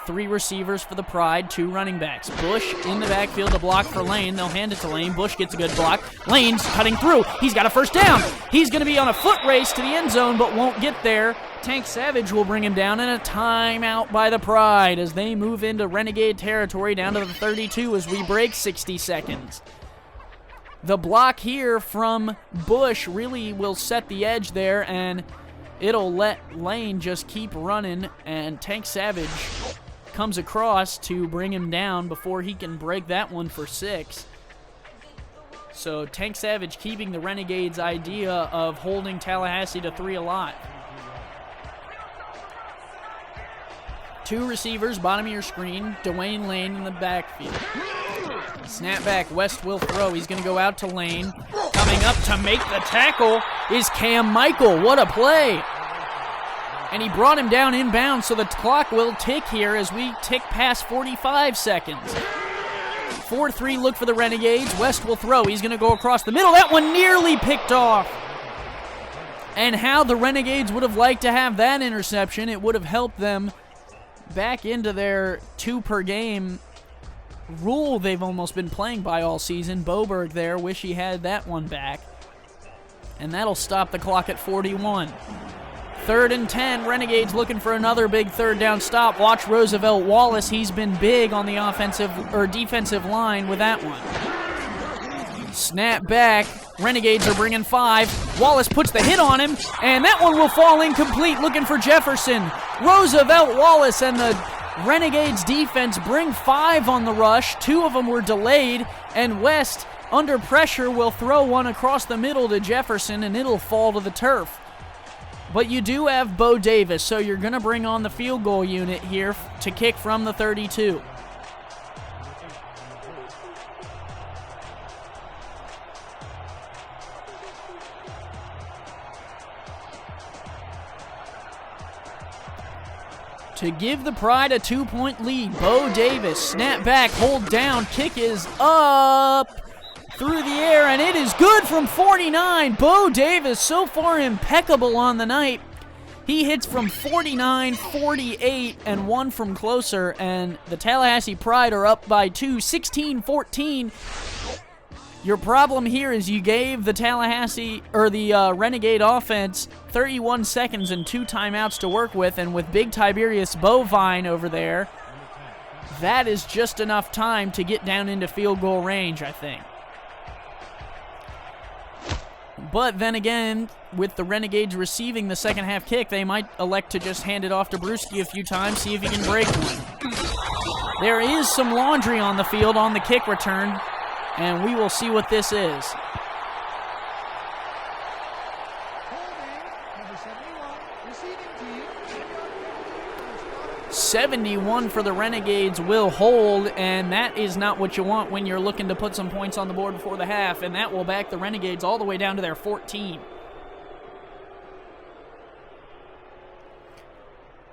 3 receivers for the Pride, 2 running backs. Bush in the backfield to block for Lane. They'll hand it to Lane. Bush gets a good block. Lane's cutting through. He's got a first down. He's going to be on a foot race to the end zone, but won't get there. Tank Savage will bring him down, and a timeout by the Pride as they move into Renegade territory down to the 32 as we break 60 seconds. The block here from Bush really will set the edge there, and it'll let Lane just keep running, and Tank Savage comes across to bring him down before he can break that one for 6. So Tank Savage keeping the Renegades' idea of holding Tallahassee to 3 alive. 2 receivers, bottom of your screen. Dwayne Lane in the backfield. Snap back, West will throw. He's going to go out to Lane. Coming up to make the tackle is Cam Michael. What a play. And he brought him down inbound, so the clock will tick here as we tick past 45 seconds. 4-3 look for the Renegades. West will throw. He's going to go across the middle. That one nearly picked off. And how the Renegades would have liked to have that interception. It would have helped them back into their 2 per game rule they've almost been playing by all season. Boberg there, wish he had that one back. And that'll stop the clock at 41. 3rd and 10, Renegades looking for another big 3rd down stop. Watch Roosevelt Wallace. He's been big on the offensive or defensive line with that one. Snap back. Renegades are bringing 5. Wallace puts the hit on him, and that one will fall incomplete. Looking for Jefferson. Roosevelt Wallace and the Renegades defense bring 5 on the rush. 2 of them were delayed, and West, under pressure, will throw one across the middle to Jefferson, and it'll fall to the turf. But you do have Bo Davis, so you're going to bring on the field goal unit here to kick from the 32. To give the Pride a 2-point lead, Bo Davis, snap back, hold down, kick is up through the air, and it is good from 49. Bo Davis, so far impeccable on the night. He hits from 49, 48, and 1 from closer, and the Tallahassee Pride are up by 2, 16-14. Your problem here is you gave the Tallahassee, or the Renegade offense 31 seconds and 2 timeouts to work with, and with Big Tiberius Bovine over there, that is just enough time to get down into field goal range, I think. But then again, with the Renegades receiving the second half kick, they might elect to just hand it off to Brewski a few times, see if he can break one. There is some laundry on the field on the kick return, and we will see what this is. Holding, number 71, receiving team. 71 for the Renegades will hold, and that is not what you want when you're looking to put some points on the board before the half, and that will back the Renegades all the way down to their 14.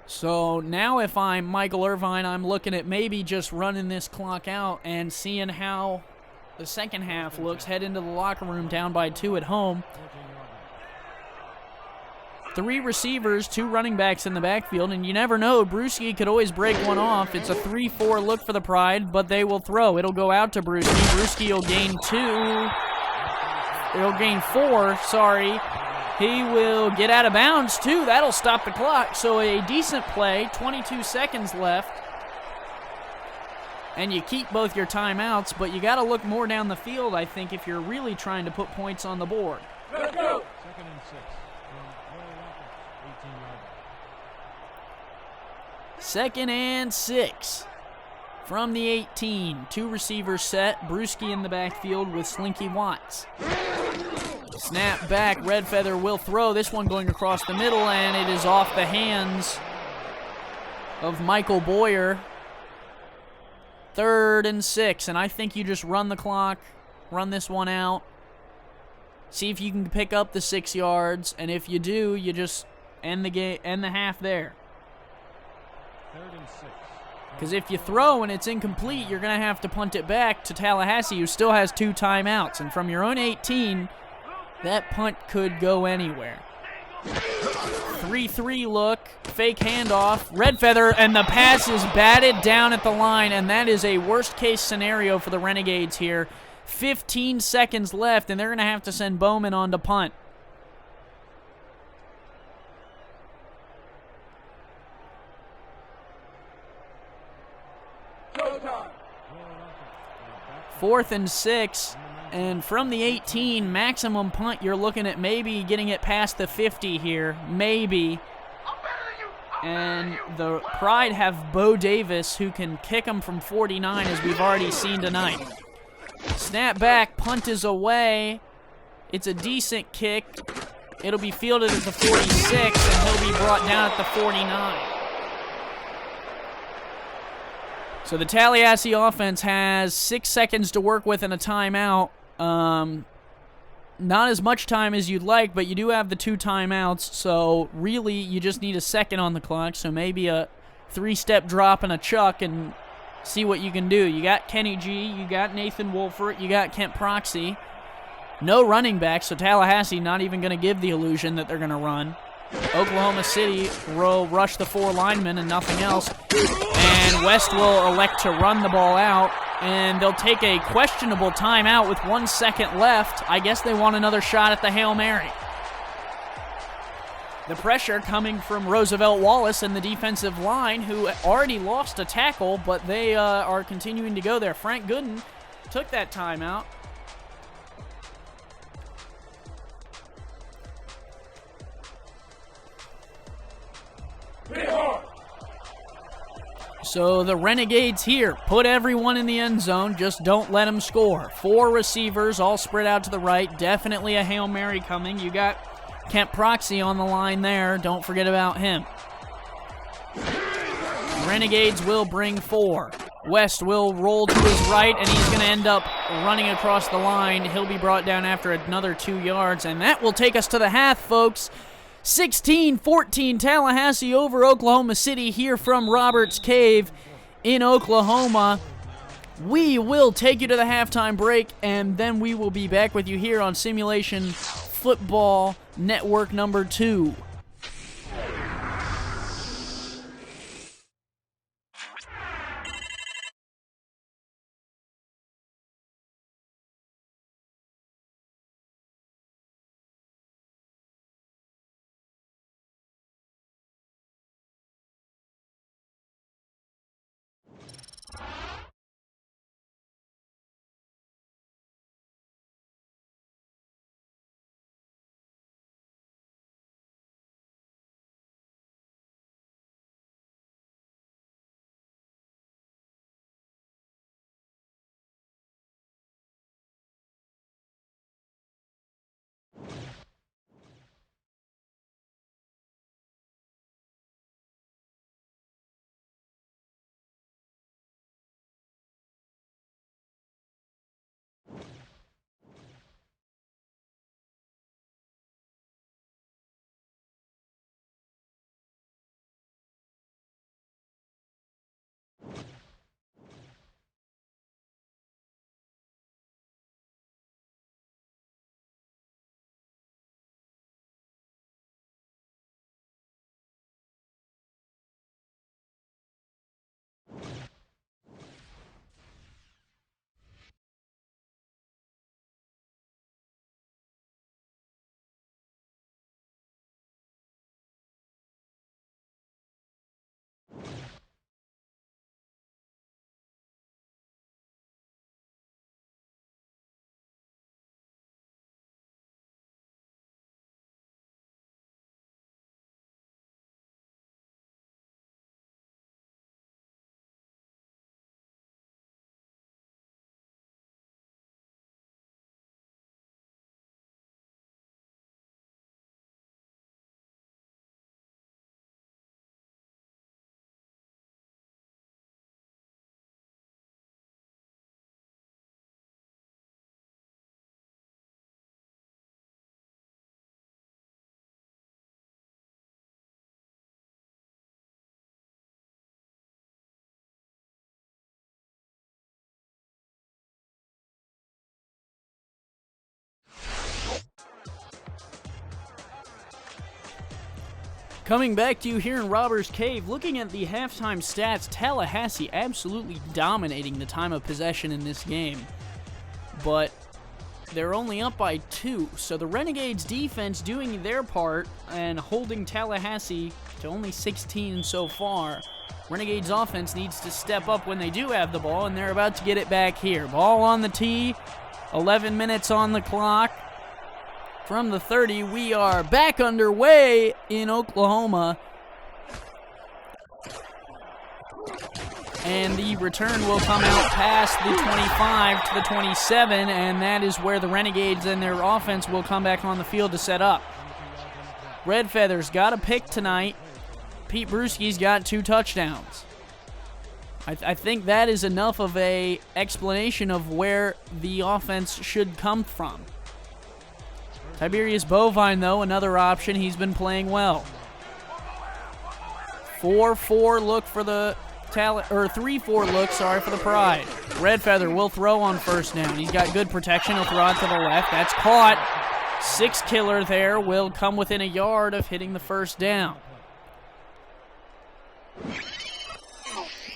So now if I'm Michael Irvine, I'm looking at maybe just running this clock out and seeing how the second half looks. Head into the locker room down by 2 at home. 3 receivers, 2 running backs in the backfield, and you never know, Brewski could always break one off. It's a 3-4 look for the Pride, but they will throw. It'll go out to Brewski. Brewski will gain 2. It'll gain 4, sorry. He will get out of bounds, too. That'll stop the clock. So a decent play, 22 seconds left. And you keep both your timeouts, but you got to look more down the field, I think, if you're really trying to put points on the board. Let's go. 2nd and 6. 2nd and 6 from the 18. 2 receivers set. Brewski in the backfield with Slinky Watts. Snap back. Red Feather will throw. This one going across the middle, and it is off the hands of Michael Boyer. 3rd and 6, and I think you just run the clock, run this one out, see if you can pick up the 6 yards, and if you do, you just end the game, end the half there. 3rd and 6. Because if you throw and it's incomplete, you're going to have to punt it back to Tallahassee, who still has 2 timeouts. And from your own 18, that punt could go anywhere. 3-3 look, fake handoff, Red Feather, and the pass is batted down at the line, and that is a worst-case scenario for the Renegades here. 15 seconds left, and they're going to have to send Bowman on to punt. Fourth and 6, and from the 18, maximum punt, you're looking at maybe getting it past the 50 here, maybe. And the Pride have Bo Davis, who can kick them from 49, as we've already seen tonight. Snap back, punt is away. It's a decent kick. It'll be fielded at the 46, and he'll be brought down at the 49. So the Tallahassee offense has 6 seconds to work with and a timeout. Not as much time as you'd like, but you do have the 2 timeouts, so really you just need a second on the clock, so maybe a 3-step drop and a chuck and see what you can do. You got Kenny G, you got Nathan Wolfert, you got Kent Proxy. No running back, so Tallahassee not even going to give the illusion that they're going to run. Oklahoma City will rush the 4 linemen and nothing else. And West will elect to run the ball out, and they'll take a questionable timeout with 1 second left. I guess they want another shot at the Hail Mary. The pressure coming from Roosevelt Wallace and the defensive line, who already lost a tackle, but they are continuing to go there. Frank Gooden took that timeout. So the Renegades here, put everyone in the end zone, just don't let them score. 4 receivers, all spread out to the right. Definitely a Hail Mary coming. You got Kent Proxy on the line there. Don't forget about him. Renegades will bring 4. West will roll to his right, and he's going to end up running across the line. He'll be brought down after another 2 yards, and that will take us to the half, folks. 16-14 Tallahassee over Oklahoma City here from Roberts Cave in Oklahoma. We will take you to the halftime break, and then we will be back with you here on Simulation Football Network number 2. Coming back to you here in Robbers Cave, looking at the halftime stats, Tallahassee absolutely dominating the time of possession in this game. But they're only up by 2, so the Renegades defense doing their part and holding Tallahassee to only 16 so far. Renegades offense needs to step up when they do have the ball, and they're about to get it back here. Ball on the tee, 11 minutes on the clock. From the 30, we are back underway in Oklahoma. And the return will come out past the 25 to the 27, and that is where the Renegades and their offense will come back on the field to set up. Red Feathers got a pick tonight. Pete Brewski's got 2 touchdowns. I think that is enough of a explanation of where the offense should come from. Tiberius Bovine, though, another option. He's been playing well. 4-4 look for the 3-4 look, for the Pride. Red Feather will throw on first down. He's got good protection. He'll throw it to the left. That's caught. 6 killer there will come within a yard of hitting the first down.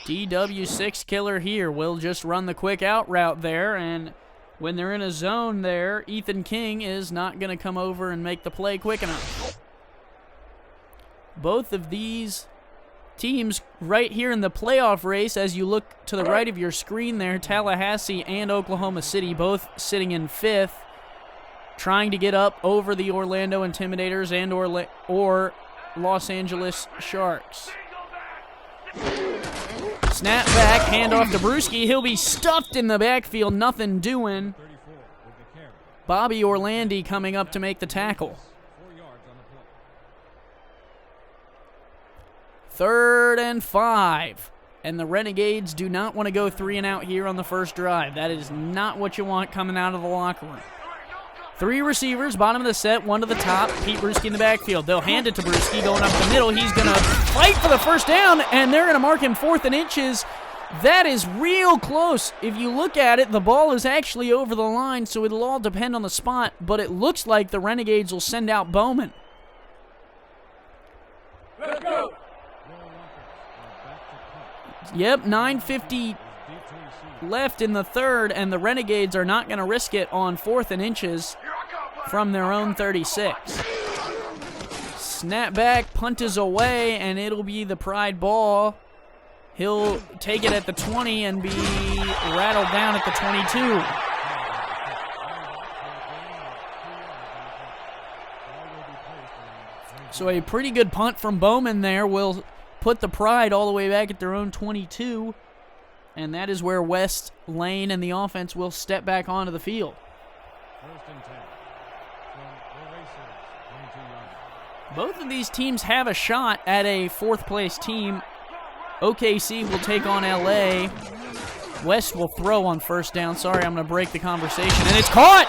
DW6 killer here will just run the quick out route there, and when they're in a zone there, Ethan King is not going to come over and make the play quick enough. Both of these teams right here in the playoff race, as you look to the right of your screen there, Tallahassee and Oklahoma City both sitting in 5th, trying to get up over the Orlando Intimidators and or Los Angeles Sharks. Snap back, handoff to Brewski. He'll be stuffed in the backfield, nothing doing. Bobby Orlandi coming up to make the tackle. 3rd and 5. And the Renegades do not want to go 3 and out here on the first drive. That is not what you want coming out of the locker room. 3 receivers, bottom of the set, 1 to the top. Pete Brewski in the backfield. They'll hand it to Brewski going up the middle. He's going to fight for the first down, and they're going to mark him 4th and inches. That is real close. If you look at it, the ball is actually over the line, so it'll all depend on the spot, but it looks like the Renegades will send out Bowman. Let's go. Yep, 9:50 left in the 3rd, and the Renegades are not going to risk it on 4th and inches from their own 36. Snap back, punt is away, and it'll be the Pride ball. He'll take it at the 20 and be rattled down at the 22. So a pretty good punt from Bowman there will put the Pride all the way back at their own 22. And that is where West Lane and the offense will step back onto the field. 1st and 10. From the Racers, 22 yards. Both of these teams have a shot at a 4th place team. OKC will take on LA. West will throw on first down. Sorry, I'm going to break the conversation. And it's caught!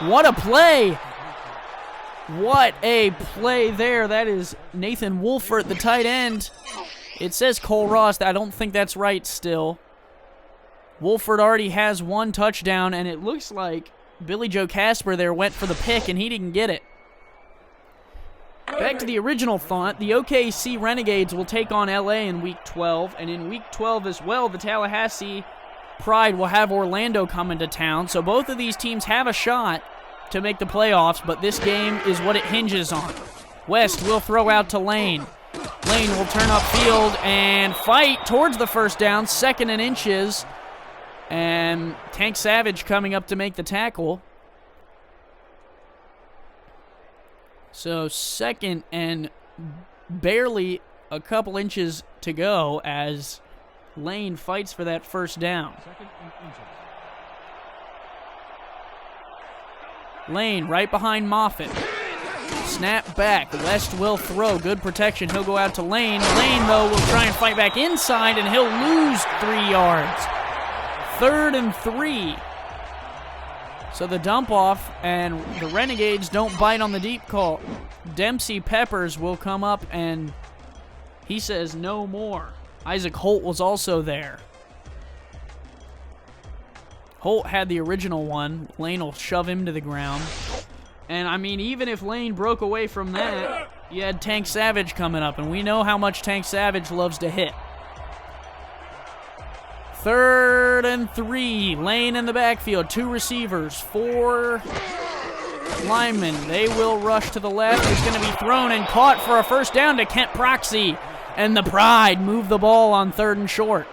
What a play! What a play there. That is Nathan Wolfert, the tight end. It says Cole Ross. I don't think that's right still. Wolford already has 1 touchdown, and it looks like Billy Joe Casper there went for the pick, and he didn't get it. Back to the original thought, the OKC Renegades will take on LA in Week 12, and in Week 12 as well, the Tallahassee Pride will have Orlando come into town, so both of these teams have a shot to make the playoffs, but this game is what it hinges on. West will throw out to Lane. Lane will turn upfield and fight towards the first down, 2nd and inches. And Tank Savage coming up to make the tackle. So 2nd and barely a couple inches to go as Lane fights for that first down. 2nd and inches. Lane right behind Moffitt. Snap back. West will throw. Good protection. He'll go out to Lane. Lane, though, will try and fight back inside, and he'll lose 3 yards. 3rd and 3. So the dump off, and the Renegades don't bite on the deep call. Dempsey Peppers will come up, and he says no more. Isaac Holt was also there. Holt had the original one. Lane will shove him to the ground. And, I mean, even if Lane broke away from that, You had Tank Savage coming up, and we know how much Tank Savage loves to hit. 3rd and 3. Lane in the backfield. 2 receivers. 4 linemen. They will rush to the left. It's going to be thrown and caught for a first down to Kent Proxy. And the Pride move the ball on 3rd and short.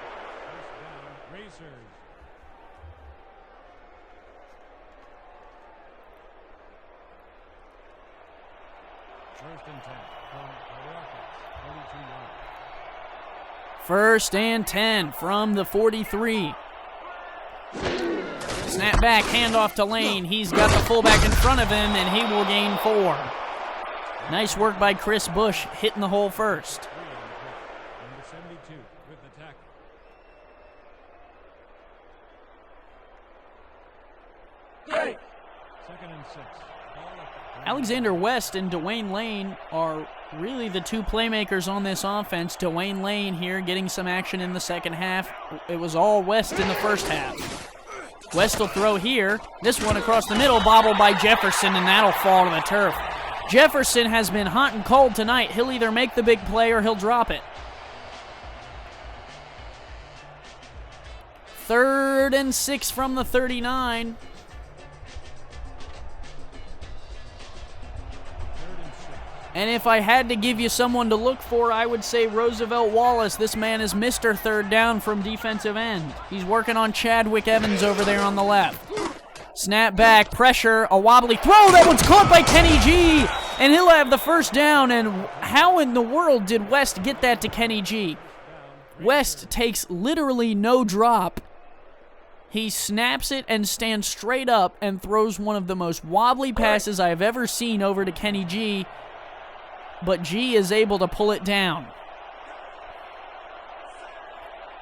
First and 10 from the 43. Snap back, handoff to Lane. He's got the fullback in front of him, and he will gain 4. Nice work by Chris Bush, hitting the hole first. Alexander West and Dwayne Lane are really the 2 playmakers on this offense. Dwayne Lane here getting some action in the second half. It was all West in the first half. West will throw here. This one across the middle, bobbled by Jefferson, and that'll fall to the turf. Jefferson has been hot and cold tonight. He'll either make the big play or he'll drop it. 3rd and 6 from the 39. And if I had to give you someone to look for, I would say Roosevelt Wallace. This man is Mr. Third Down from defensive end. He's working on Chadwick Evans over there on the left. Snap back, pressure, a wobbly throw. That one's caught by Kenny G. And he'll have the first down. And how in the world did West get that to Kenny G? West takes literally no drop. He snaps it and stands straight up and throws one of the most wobbly passes I've ever seen over to Kenny G. But G is able to pull it down.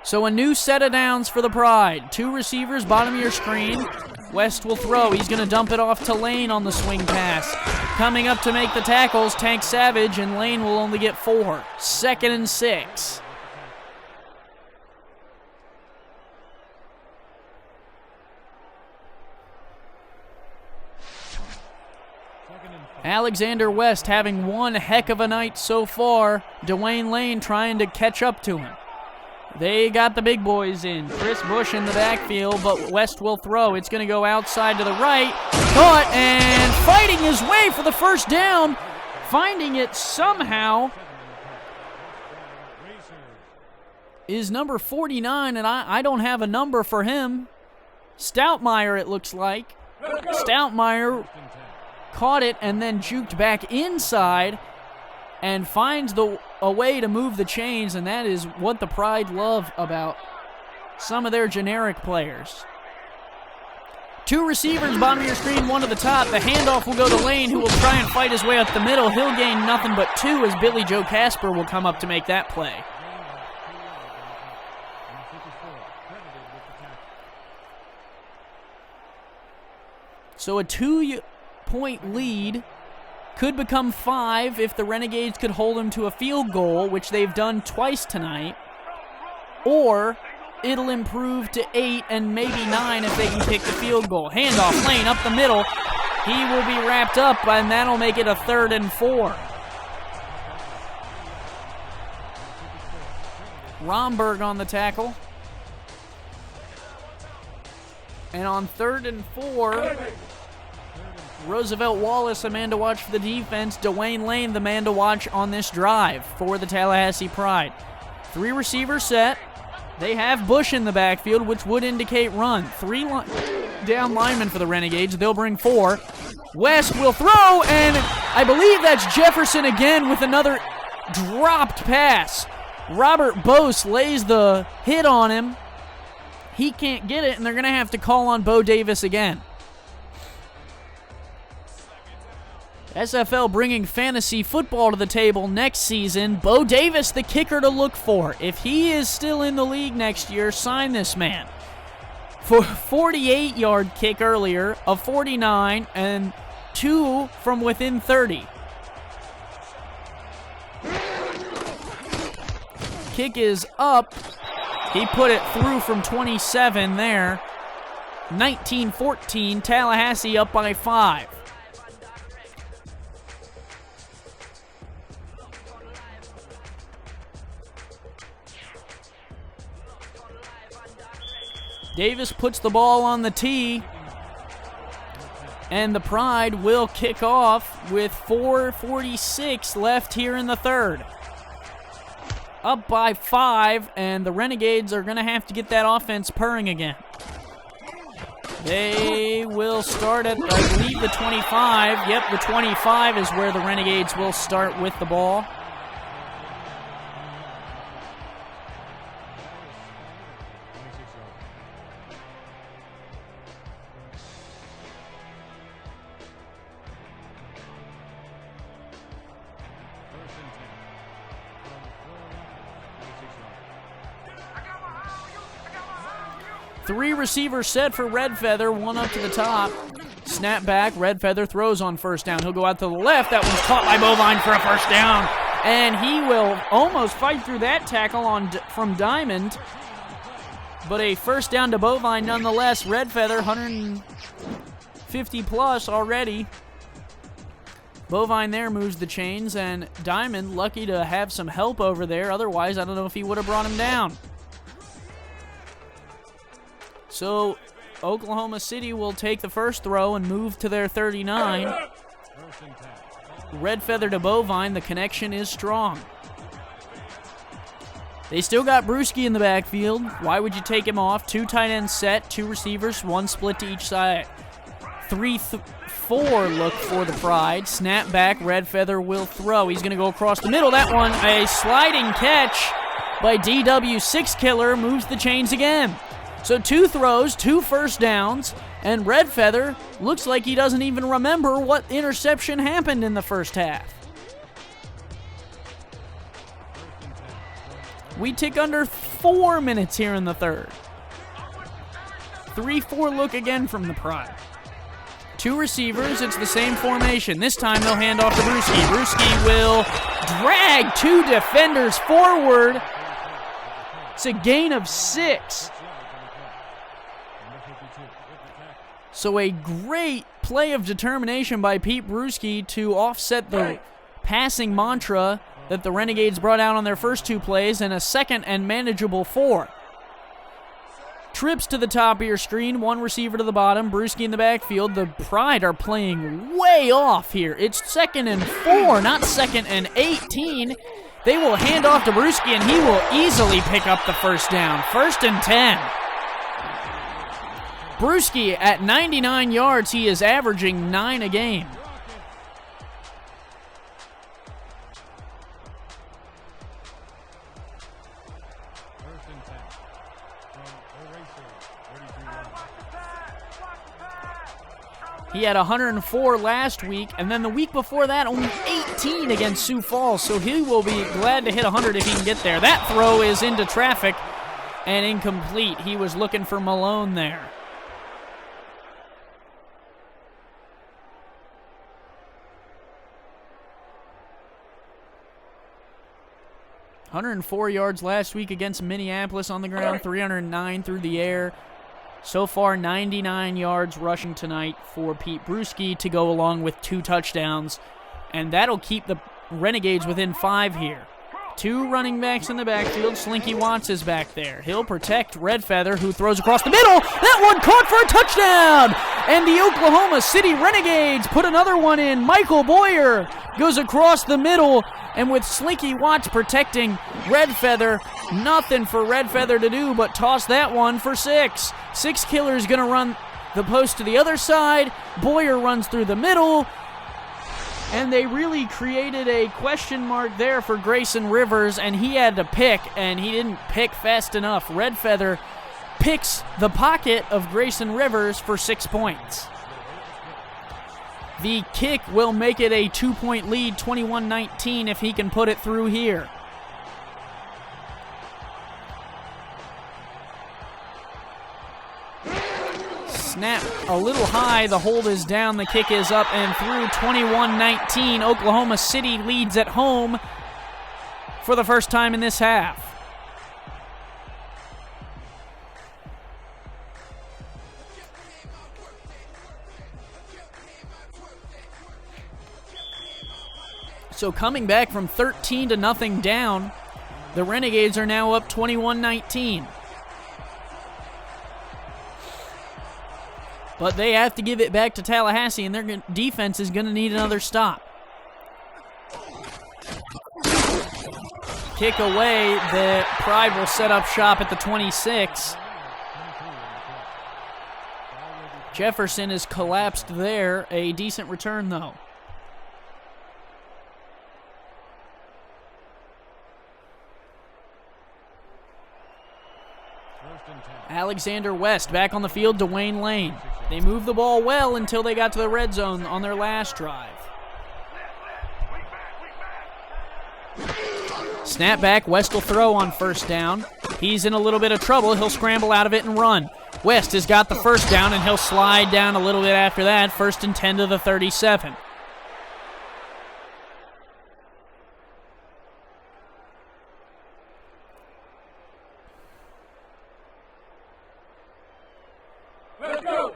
So a new set of downs for the Pride. 2 receivers, bottom of your screen. West will throw. He's going to dump it off to Lane on the swing pass. Coming up to make the tackles, Tank Savage, and Lane will only get 4. 2nd and 6. Alexander West having one heck of a night so far. Dwayne Lane trying to catch up to him. They got the big boys in. Chris Bush in the backfield, but West will throw. It's going to go outside to the right. Caught and fighting his way for the first down. Finding it somehow is number 49, and I don't have a number for him. Stoutmeyer, it looks like. Stoutmeyer caught it and then juked back inside and finds a way to move the chains, and that is what the Pride love about some of their generic players. 2 receivers, bottom of your screen, 1 to the top. The handoff will go to Lane, who will try and fight his way up the middle. He'll gain nothing but 2 as Billy Joe Casper will come up to make that play. So a 2-point lead could become 5 if the Renegades could hold them to a field goal, which they've done twice tonight, or it'll improve to 8 and maybe 9 if they can kick the field goal. Handoff, Lane up the middle. He will be wrapped up, and that'll make it a 3rd and 4. Romberg on the tackle. And on 3rd and 4... Roosevelt Wallace, a man to watch for the defense. Dwayne Lane, the man to watch on this drive for the Tallahassee Pride. 3 receivers set. They have Bush in the backfield, which would indicate run. 3 down linemen for the Renegades. They'll bring 4. West will throw, and I believe that's Jefferson again with another dropped pass. Robert Bose lays the hit on him. He can't get it, and they're going to have to call on Bo Davis again. SFL bringing fantasy football to the table next season. Bo Davis, the kicker to look for. If he is still in the league next year, sign this man. For 48-yard kick earlier, a 49, and 2 from within 30. Kick is up. He put it through from 27 there. 19-14, Tallahassee up by 5. Davis puts the ball on the tee, and the Pride will kick off with 4:46 left here in the third. Up by 5, and the Renegades are going to have to get that offense purring again. They will start at, I believe, the 25. Yep, the 25 is where the Renegades will start with the ball. Three receivers set for Red Feather, one up to the top. Snap back, Red Feather throws on first down. He'll go out to the left. That one's caught by Bovine for a first down. And he will almost fight through that tackle from Diamond. But a first down to Bovine nonetheless. Red Feather, 150 plus already. Bovine there moves the chains, and Diamond lucky to have some help over there. Otherwise, I don't know if he would have brought him down. So Oklahoma City will take the first throw and move to their 39. Red Feather to Bovine. The connection is strong. They still got Brewski in the backfield. Why would you take him off? 2 tight ends set, 2 receivers, 1 split to each side. 3-4 look for the Pride. Snap back, Red Feather will throw. He's going to go across the middle. That one, a sliding catch by DW. 6 Killer moves the chains again. So 2 throws, 2 first downs, and Red Feather looks like he doesn't even remember what interception happened in the first half. We tick under 4 minutes here in the third. 3-4 look again from the Pride. 2 receivers, it's the same formation. This time they'll hand off to Brewski. Brewski will drag 2 defenders forward. It's a gain of 6. So a great play of determination by Pete Brewski to offset the passing mantra that the Renegades brought out on their first 2 plays, and a second and manageable 4. Trips to the top of your screen, 1 receiver to the bottom, Brewski in the backfield. The Pride are playing way off here. It's 2nd and 4, not 2nd and 18. They will hand off to Brewski, and he will easily pick up the first down. 1st and 10. Brewski at 99 yards, he is averaging 9 a game. He had 104 last week, and then the week before that, only 18 against Sioux Falls, so he will be glad to hit 100 if he can get there. That throw is into traffic and incomplete. He was looking for Malone there. 104 yards last week against Minneapolis on the ground, 309 through the air. So far, 99 yards rushing tonight for Pete Brewski to go along with 2 touchdowns, and that'll keep the Renegades within 5 here. 2 running backs in the backfield. Slinky Watts is back there. He'll protect Red Feather, who throws across the middle. That one caught for a touchdown! And the Oklahoma City Renegades put another one in. Michael Boyer goes across the middle, and with Slinky Watts protecting Red Feather, nothing for Red Feather to do but toss that one for 6. 6 Killer's going to run the post to the other side. Boyer runs through the middle. And they really created a question mark there for Grayson Rivers, and he had to pick, and he didn't pick fast enough. Red Feather picks the pocket of Grayson Rivers for 6 points. The kick will make it a 2-point lead, 21-19, if he can put it through here. Snap a little high, the hold is down, the kick is up and through. 21-19, Oklahoma City leads at home for the first time in this half. So coming back from 13-0 down, the Renegades are now up 21-19. But they have to give it back to Tallahassee, and their defense is going to need another stop. Kick away. The Pride will set up shop at the 26. Jefferson is collapsed there. A decent return, though. Alexander West back on the field to Wayne Lane. They moved the ball well until they got to the red zone on their last drive. Snap back, West will throw on first down. He's in a little bit of trouble. He'll scramble out of it and run. West has got the first down, and he'll slide down a little bit after that. 1st and 10 to the 37. Let's go.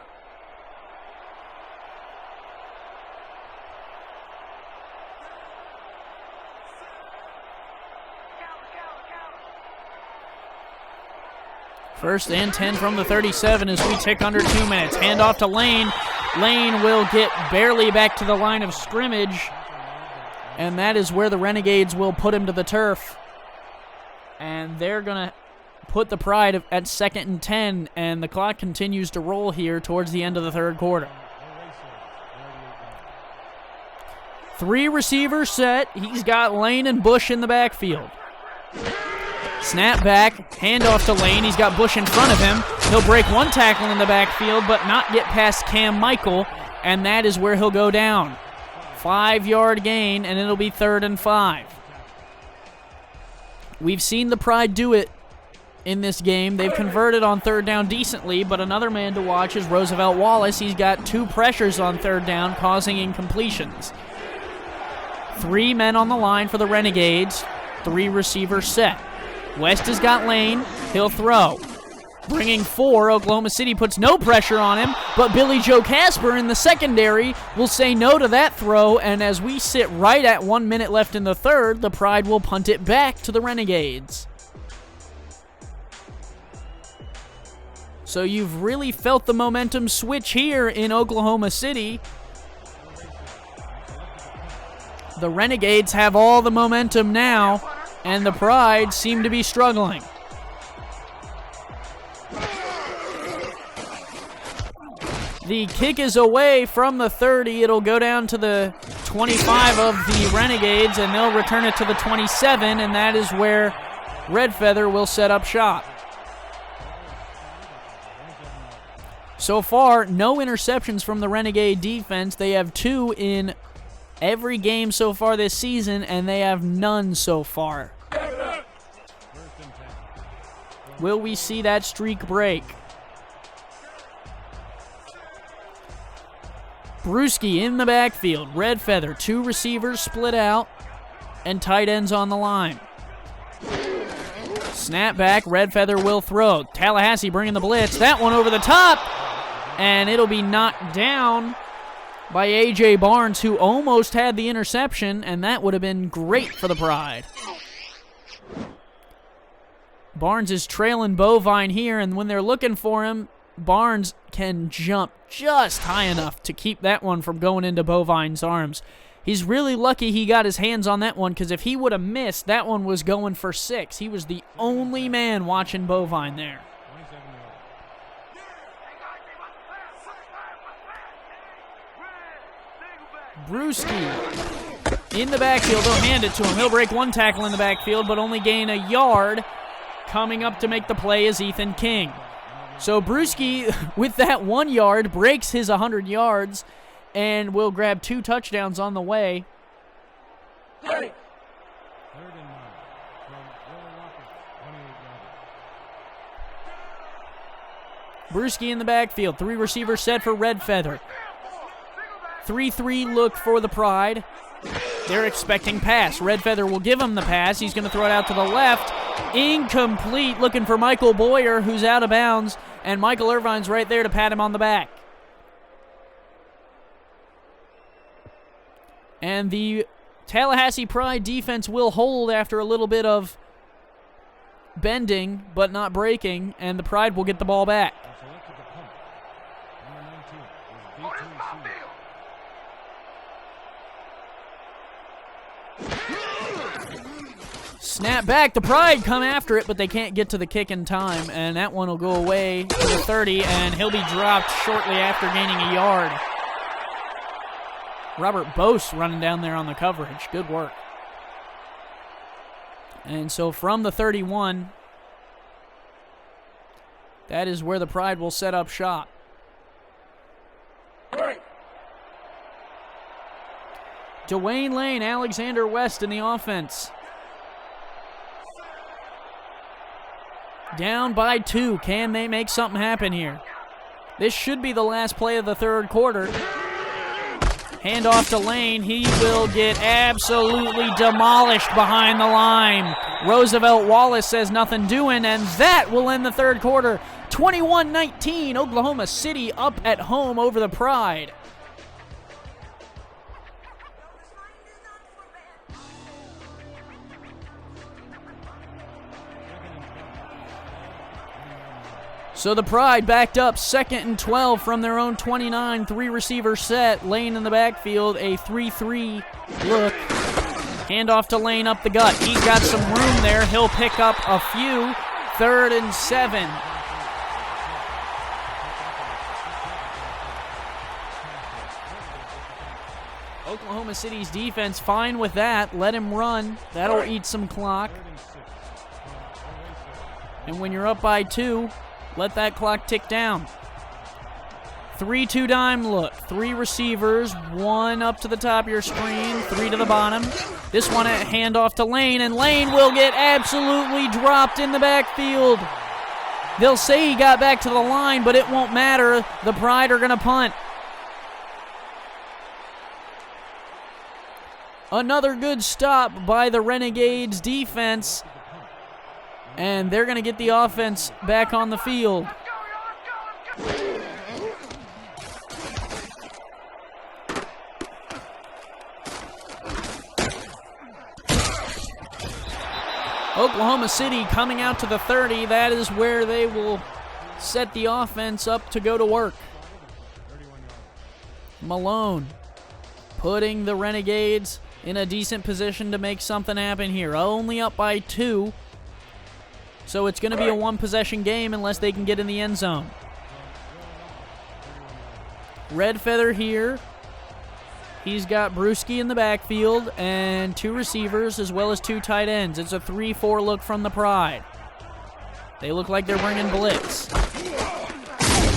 First and 10 from the 37 as we tick under 2 minutes. Handoff to Lane. Lane will get barely back to the line of scrimmage, and that is where the Renegades will put him to the turf. And they're going to put the Pride at 2nd and 10, and the clock continues to roll here towards the end of the third quarter. 3 receivers set. He's got Lane and Bush in the backfield. Snap back, handoff to Lane. He's got Bush in front of him. He'll break one tackle in the backfield, but not get past Cam Michael, and that is where he'll go down. 5-yard gain, and it'll be 3rd and 5. We've seen the Pride do it in this game. They've converted on 3rd down decently, but another man to watch is Roosevelt Wallace. He's got 2 pressures on 3rd down, causing incompletions. 3 men on the line for the Renegades. 3 receivers set. West has got Lane. He'll throw. Bringing 4, Oklahoma City puts no pressure on him, but Billy Joe Casper in the secondary will say no to that throw, and as we sit right at 1 minute left in the third, the Pride will punt it back to the Renegades. So you've really felt the momentum switch here in Oklahoma City. The Renegades have all the momentum now, and the Pride seem to be struggling. The kick is away from the 30. It'll go down to the 25 of the Renegades, and they'll return it to the 27, and that is where Red Feather will set up shop. So far, no interceptions from the Renegade defense. They have 2 in every game so far this season, and they have none so far. Will we see that streak break? Brewski in the backfield. Red Feather, 2 receivers split out, and tight ends on the line. Snap back, Red Feather will throw. Tallahassee bringing the blitz. That one over the top, and it'll be knocked down by A.J. Barnes, who almost had the interception, and that would have been great for the Pride. Barnes is trailing Bovine here, and when they're looking for him, Barnes can jump just high enough to keep that one from going into Bovine's arms. He's really lucky he got his hands on that one, because if he would have missed, that one was going for 6. He was the only man watching Bovine there. Brewski in the backfield. They'll hand it to him. He'll break one tackle in the backfield, but only gain a yard. Coming up to make the play is Ethan King. So Brewski, with that 1 yard, breaks his 100 yards and will grab 2 touchdowns on the way. Brewski in the backfield. 3 receivers set for Red Feather. 3-3 look for the Pride. They're expecting pass. Red Feather will give him the pass. He's going to throw it out to the left. Incomplete. Looking for Michael Boyer, who's out of bounds. And Michael Irvine's right there to pat him on the back. And the Tallahassee Pride defense will hold after a little bit of bending, but not breaking. And the Pride will get the ball back. Snap back. The Pride come after it, but they can't get to the kick in time, and that one will go away to the 30, and he'll be dropped shortly after gaining a yard. Robert Bose running down there on the coverage. Good work. And so from the 31, that is where the Pride will set up shop. Dwayne Lane, Alexander West in the offense. Down by 2. Can they make something happen here? This should be the last play of the third quarter. Handoff to Lane. He will get absolutely demolished behind the line. Roosevelt Wallace says nothing doing, and that will end the third quarter. 21-19, Oklahoma City up at home over the Pride. So the Pride backed up 2nd and 12 from their own 29, 3-receiver set. Lane in the backfield, a 3-3 look. Handoff to Lane up the gut. He's got some room there. He'll pick up a few. 3rd and 7. Oklahoma City's defense fine with that. Let him run. That'll eat some clock. And when you're up by 2, let that clock tick down. 3-2 dime look. 3 receivers, 1 up to the top of your screen, 3 to the bottom. This one a handoff to Lane, and Lane will get absolutely dropped in the backfield. They'll say he got back to the line, but it won't matter. The Pride are going to punt. Another good stop by the Renegades defense. And they're going to get the offense back on the field. Oklahoma City coming out to the 30. That is where they will set the offense up to go to work. Malone putting the Renegades in a decent position to make something happen here. Only up by 2. So it's going to be a one-possession game unless they can get in the end zone. Red Feather here. He's got Brewski in the backfield and 2 receivers as well as 2 tight ends. It's a 3-4 look from the Pride. They look like they're bringing blitz.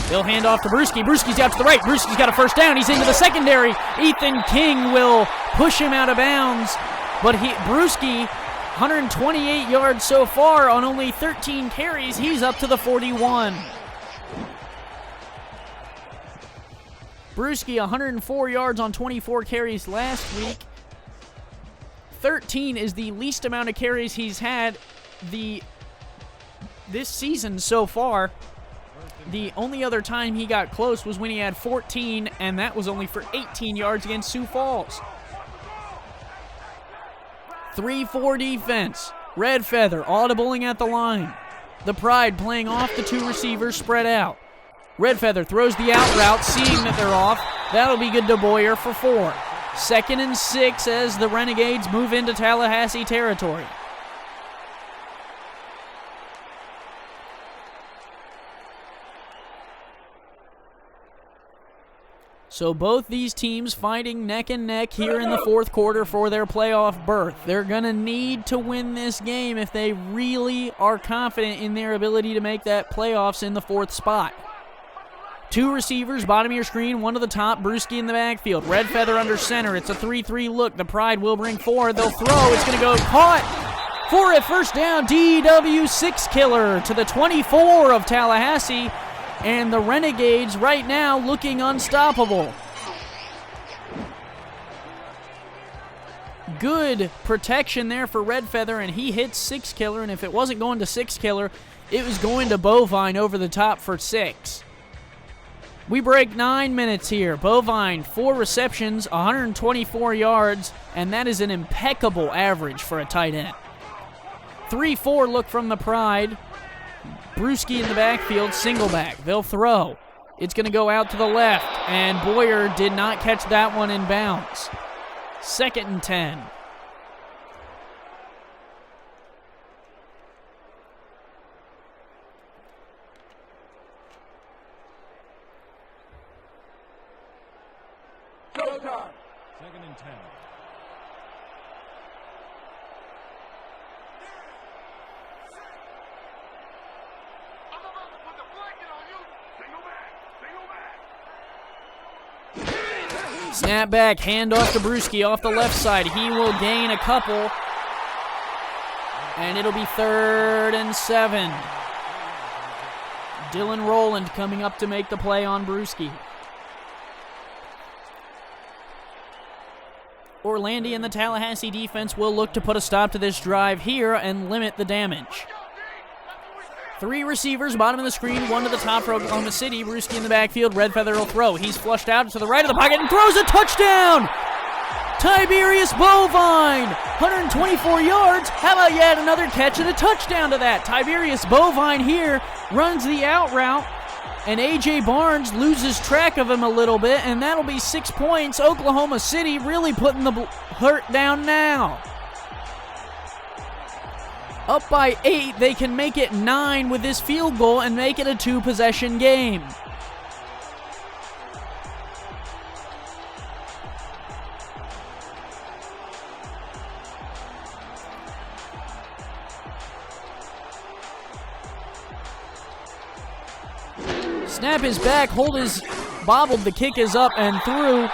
They'll hand off to Brewski. Brewski's out to the right. Brewski's got a first down. He's into the secondary. Ethan King will push him out of bounds. But Brewski, 128 yards so far on only 13 carries. He's up to the 41. Brewski, 104 yards on 24 carries last week. 13 is the least amount of carries he's had this season so far. The only other time he got close was when he had 14, and that was only for 18 yards against Sioux Falls. 3-4 defense. Red Feather audibling at the line. The Pride playing off the 2 receivers spread out. Red Feather throws the out route, seeing that they're off. That'll be good to Boyer for 4. 2nd and 6 as the Renegades move into Tallahassee territory. So both these teams fighting neck and neck here in the fourth quarter for their playoff berth. They're going to need to win this game if they really are confident in their ability to make that playoffs in the 4th spot. 2 receivers, bottom of your screen, 1 to the top, Brewski in the backfield. Red Feather under center. It's a 3-3 look. The Pride will bring 4. They'll throw. It's going to go caught for a first down. DW 6-killer to the 24 of Tallahassee. And the Renegades right now looking unstoppable. Good protection there for Red Feather, and he hits 6-killer, and if it wasn't going to 6-killer, it was going to Bovine over the top for 6. We break 9 minutes here. Bovine, 4 receptions, 124 yards, and that is an impeccable average for a tight end. 3-4 look from the Pride. Brewski in the backfield, single back. They'll throw. It's going to go out to the left, and Boyer did not catch that one in bounds. 2nd and 10. Showtime. 2nd and 10. Snap back, hand off to Brewski off the left side. He will gain a couple, and it'll be 3rd and 7. Dylan Rowland coming up to make the play on Brewski. Orlandi and the Tallahassee defense will look to put a stop to this drive here and limit the damage. 3 receivers, bottom of the screen, 1 to the top for Oklahoma City. Brewski in the backfield, Red Feather will throw. He's flushed out to the right of the pocket and throws a touchdown! Tiberius Bovine, 124 yards. How about you add another catch and a touchdown to that? Tiberius Bovine here runs the out route, and A.J. Barnes loses track of him a little bit, and that'll be 6 points. Oklahoma City really putting the hurt down now. Up by 8, they can make it 9 with this field goal and make it a 2-possession game. Snap is back, hold is bobbled, the kick is up and through.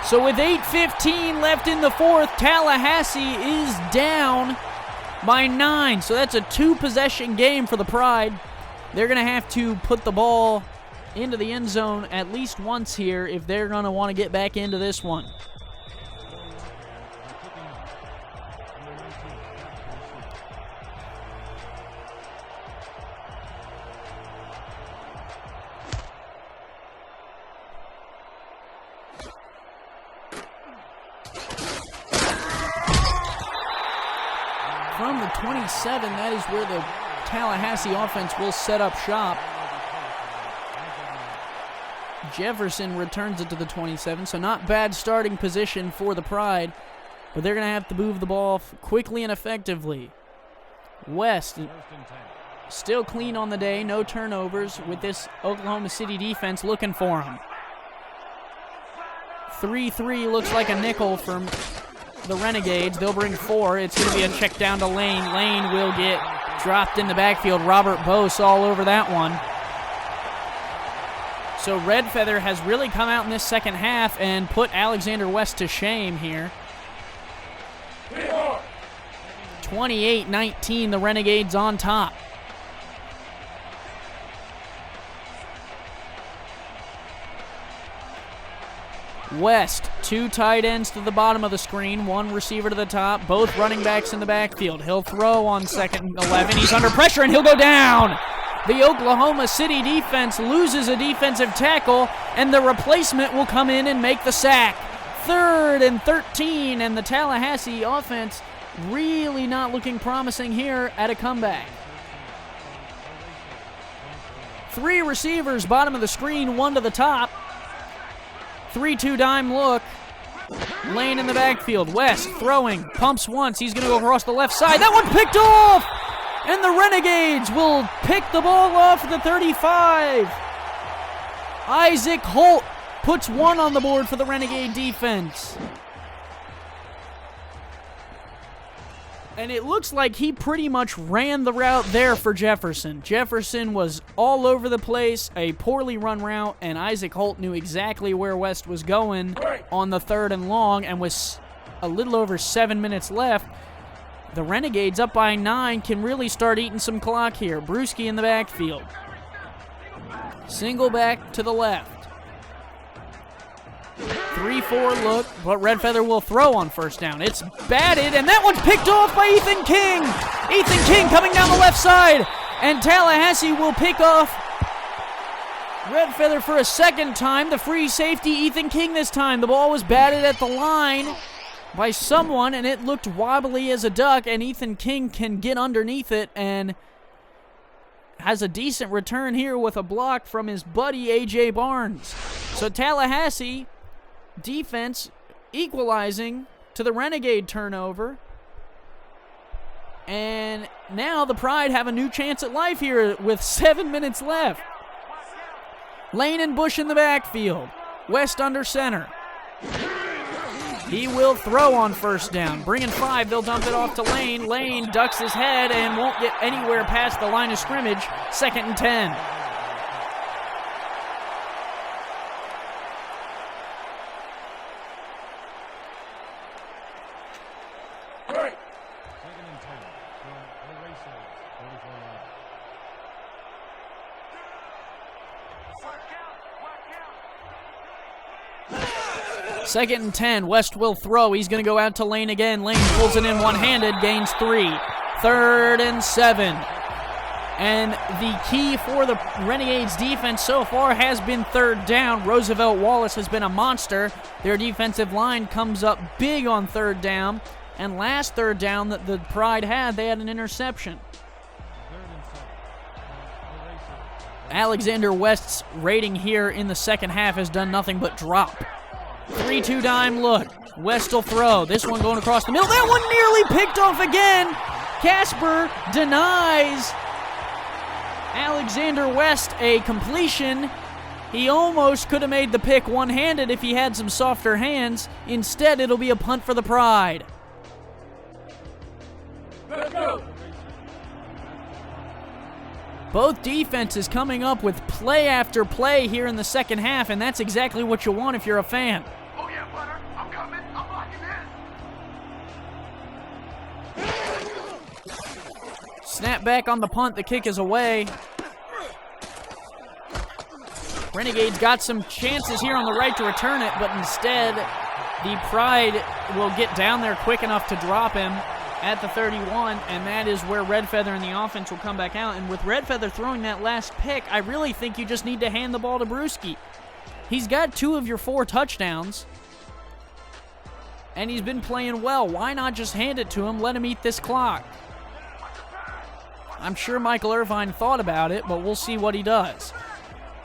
So with 8:15 left in the 4th, Tallahassee is down by 9. So that's a 2-possession game for the Pride. They're going to have to put the ball into the end zone at least once here if they're going to want to get back into this one. From the 27, that is where the Tallahassee offense will set up shop. Jefferson returns it to the 27, so not bad starting position for the Pride, but they're going to have to move the ball quickly and effectively. West still clean on the day, no turnovers with this Oklahoma City defense looking for him. 3-3 looks like a nickel from the Renegades. They'll bring 4. It's going to be a check down to Lane. Lane will get dropped in the backfield. Robert Bose all over that one. So Red Feather has really come out in this second half and put Alexander West to shame here. 28-19, the Renegades on top. West, 2 tight ends to the bottom of the screen, 1 receiver to the top, both running backs in the backfield. He'll throw on 2nd and 11. He's under pressure and he'll go down. The Oklahoma City defense loses a defensive tackle, and the replacement will come in and make the sack. 3rd and 13, and the Tallahassee offense really not looking promising here at a comeback. 3 receivers, bottom of the screen, 1 to the top. 3-2 dime look. Lane in the backfield. West throwing. Pumps once. He's going to go across the left side. That one picked off! And the Renegades will pick the ball off the 35. Isaac Holt puts 1 on the board for the Renegade defense. And it looks like he pretty much ran the route there for Jefferson. Jefferson was all over the place, a poorly run route, and Isaac Holt knew exactly where West was going on the 3rd and long, and with a little over 7 minutes left, the Renegades up by 9 can really start eating some clock here. Brewski in the backfield. Single back to the left. 3-4 look, but Red Feather will throw on 1st down. It's batted, and that one's picked off by Ethan King. Ethan King coming down the left side, and Tallahassee will pick off Red Feather for a 2nd time. The free safety, Ethan King this time. The ball was batted at the line by someone, and it looked wobbly as a duck, and Ethan King can get underneath it and has a decent return here with a block from his buddy A.J. Barnes. So Tallahassee defense equalizing to the Renegade turnover. And now the Pride have a new chance at life here with 7 minutes left. Lane and Bush in the backfield. West under center. He will throw on first down. Bringing 5, they'll dump it off to Lane. Lane ducks his head and won't get anywhere past the line of scrimmage. 2nd and 10. Second and 10, West will throw. He's going to go out to Lane again. Lane pulls it in one-handed, gains 3. 3rd and 7. And the key for the Renegades defense so far has been 3rd down. Roosevelt Wallace has been a monster. Their defensive line comes up big on 3rd down. And last 3rd down that the Pride had, they had an interception. Alexander West's rating here in the second half has done nothing but drop. 3-2 dime look. West will throw. This one going across the middle. That one nearly picked off again. Casper denies Alexander West a completion. He almost could have made the pick one-handed if he had some softer hands. Instead, it'll be a punt for the Pride. Let's go. Both defenses coming up with play after play here in the second half, and that's exactly what you want if you're a fan. Oh yeah, Butter. I'm coming. I'm locking in. Snap back on the punt. The kick is away. Renegades got some chances here on the right to return it, but instead the Pride will get down there quick enough to drop him at the 31, and that is where Red Feather and the offense will come back out. And with Red Feather throwing that last pick, I really think you just need to hand the ball to Brewski. He's got 2 of your 4 touchdowns, and he's been playing well. Why not just hand it to him, let him eat this clock? I'm sure Michael Irvine thought about it, but we'll see what he does.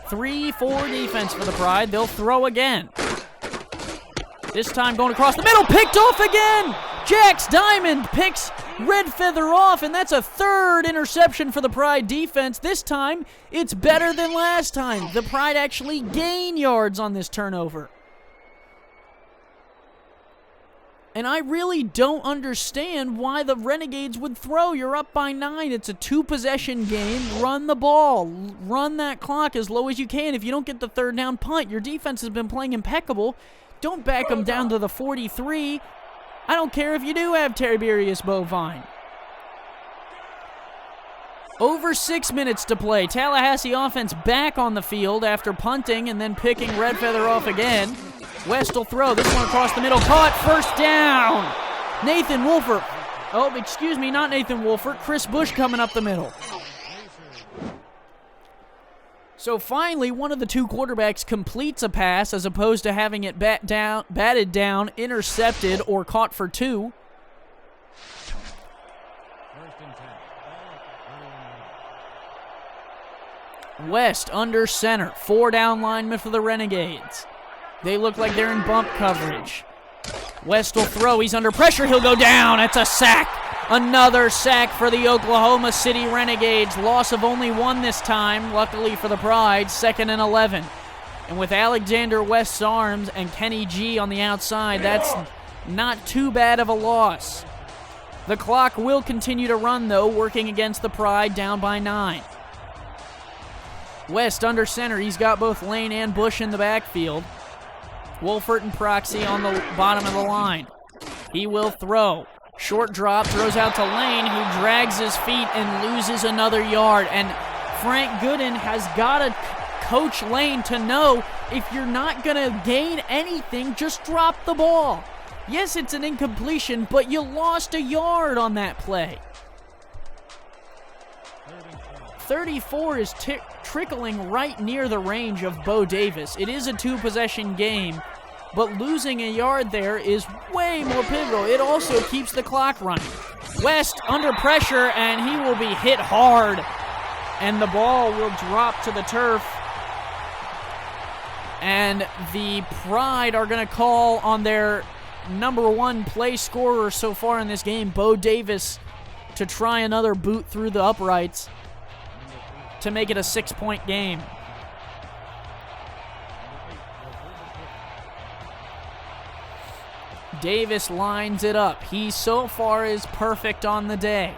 3-4 defense for the Pride. They'll throw again. This time going across the middle, picked off again! Jax Diamond picks Red Feather off, and that's a 3rd interception for the Pride defense. This time, it's better than last time. The Pride actually gain yards on this turnover. And I really don't understand why the Renegades would throw. You're up by 9. It's a 2-possession game. Run the ball. Run that clock as low as you can. If you don't get the 3rd down punt, your defense has been playing impeccable. Don't back them down to the 43. I don't care if you do have Tiberius Bovine. Over 6 minutes to play. Tallahassee offense back on the field after punting and then picking Red Feather off again. West will throw. This one across the middle. Caught. 1st down. Nathan Wolfert. Oh, excuse me, not Nathan Wolfert. Chris Bush coming up the middle. So finally, one of the 2 quarterbacks completes a pass as opposed to having it batted down, intercepted, or caught for 2. West under center. 4 down linemen for the Renegades. They look like they're in bump coverage. West will throw. He's under pressure. He'll go down. It's a sack. Another sack for the Oklahoma City Renegades. Loss of only 1 this time, luckily for the Pride. 2nd and 11. And with Alexander West's arms and Kenny G on the outside, that's not too bad of a loss. The clock will continue to run, though, working against the Pride, down by 9. West under center. He's got both Lane and Bush in the backfield. Wolfert and Proxy on the bottom of the line. He will throw. Short drop, throws out to Lane, who drags his feet and loses another yard. And Frank Gooden has got to coach Lane to know if you're not going to gain anything, just drop the ball. Yes, it's an incompletion, but you lost a yard on that play. 34 is trickling right near the range of Bo Davis. It is a 2-possession game, but losing a yard there is way more pivotal. It also keeps the clock running. West under pressure, and he will be hit hard. and the ball will drop to the turf. And the Pride are going to call on their number one play scorer so far in this game, Bo Davis, to try another boot through the uprights to make it a 6-point game. Davis lines it up. He so far is perfect on the day.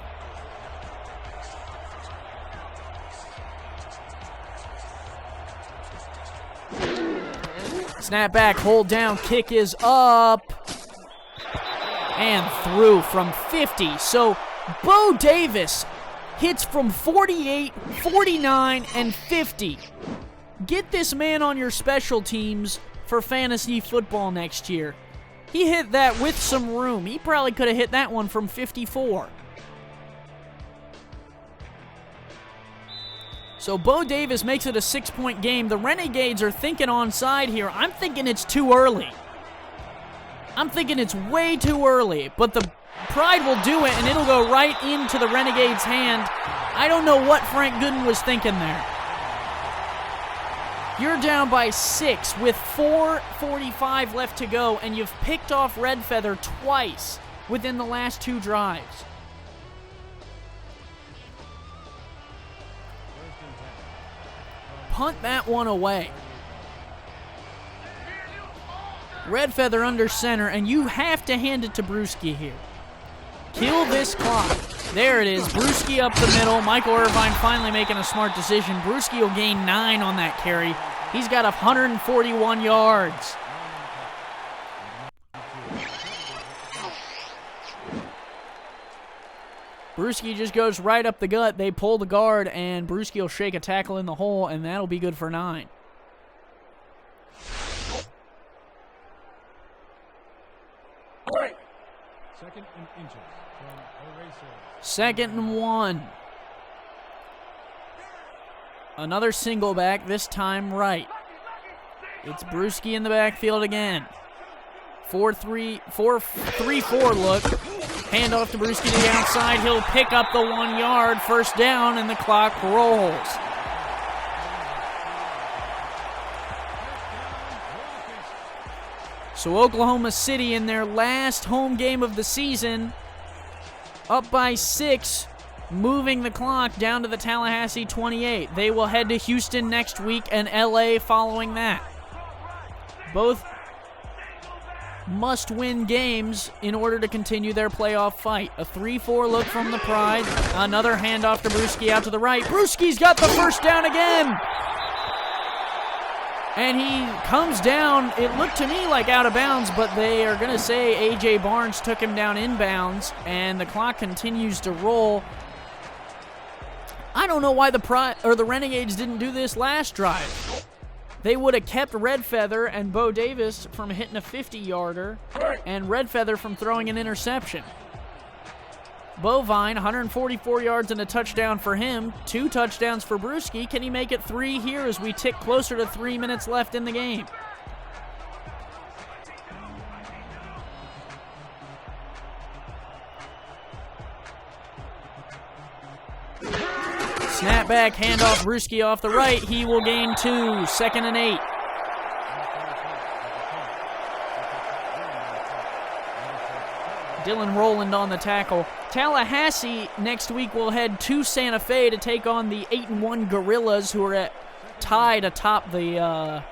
Snap back, hold down, kick is up. And through from 50. So Bo Davis hits from 48, 49, and 50. Get this man on your special teams for fantasy football next year. He hit that with some room. He probably could have hit that one from 54. So Bo Davis makes it a 6-point game. The Renegades are thinking onside here. I'm thinking it's too early. I'm thinking it's way too early. But the Pride will do it, and it'll go right into the Renegades' hand. I don't know what Frank Gooden was thinking there. You're down by 6 with 4:45 left to go, and you've picked off Red Feather twice within the last 2 drives. Punt that one away. Red Feather under center, and you have to hand it to Brewski here. Kill this clock. There it is. Brewski up the middle. Michael Irvine finally making a smart decision. Brewski will gain 9 on that carry. He's got 141 yards. Brewski just goes right up the gut. They pull the guard, and Brewski will shake a tackle in the hole, and that'll be good for 9. Second and inches from Erasers. 2nd and 1. Another single back, this time right. It's Brewski in the backfield again. 4-3-4 look. Hand off to Brewski to the outside. He'll pick up the 1 yard. First down, and the clock rolls. So Oklahoma City in their last home game of the season, up by 6, moving the clock down to the Tallahassee 28. They will head to Houston next week and LA following that. Both must-win games in order to continue their playoff fight. A 3-4 look from the Pride. Another handoff to Brewski out to the right. Brewski's got the first down again. And he comes down, it looked to me like out of bounds, but they are going to say A.J. Barnes took him down inbounds, and the clock continues to roll. I don't know why the Renegades didn't do this last drive. They would have kept Red Feather and Bo Davis from hitting a 50-yarder and Red Feather from throwing an interception. Bovine, 144 yards and a touchdown for him. 2 touchdowns for Brewski. Can he make it 3 here as we tick closer to 3 minutes left in the game? Snap back, handoff, Brewski off the right. He will gain 2, 2nd and 8. Dylan Rowland on the tackle. Tallahassee next week will head to Santa Fe to take on the 8-1 Gorillas, who are tied atop the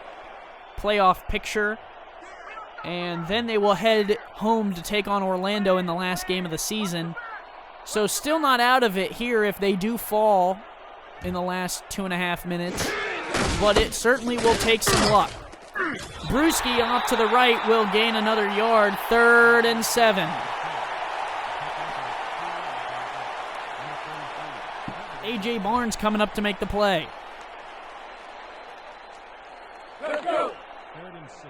playoff picture. And then they will head home to take on Orlando in the last game of the season. So still not out of it here if they do fall in the last 2.5 minutes. But it certainly will take some luck. Brewski off to the right will gain another yard. 3rd and 7. A.J. Barnes coming up to make the play. Let's go. 3rd and 6.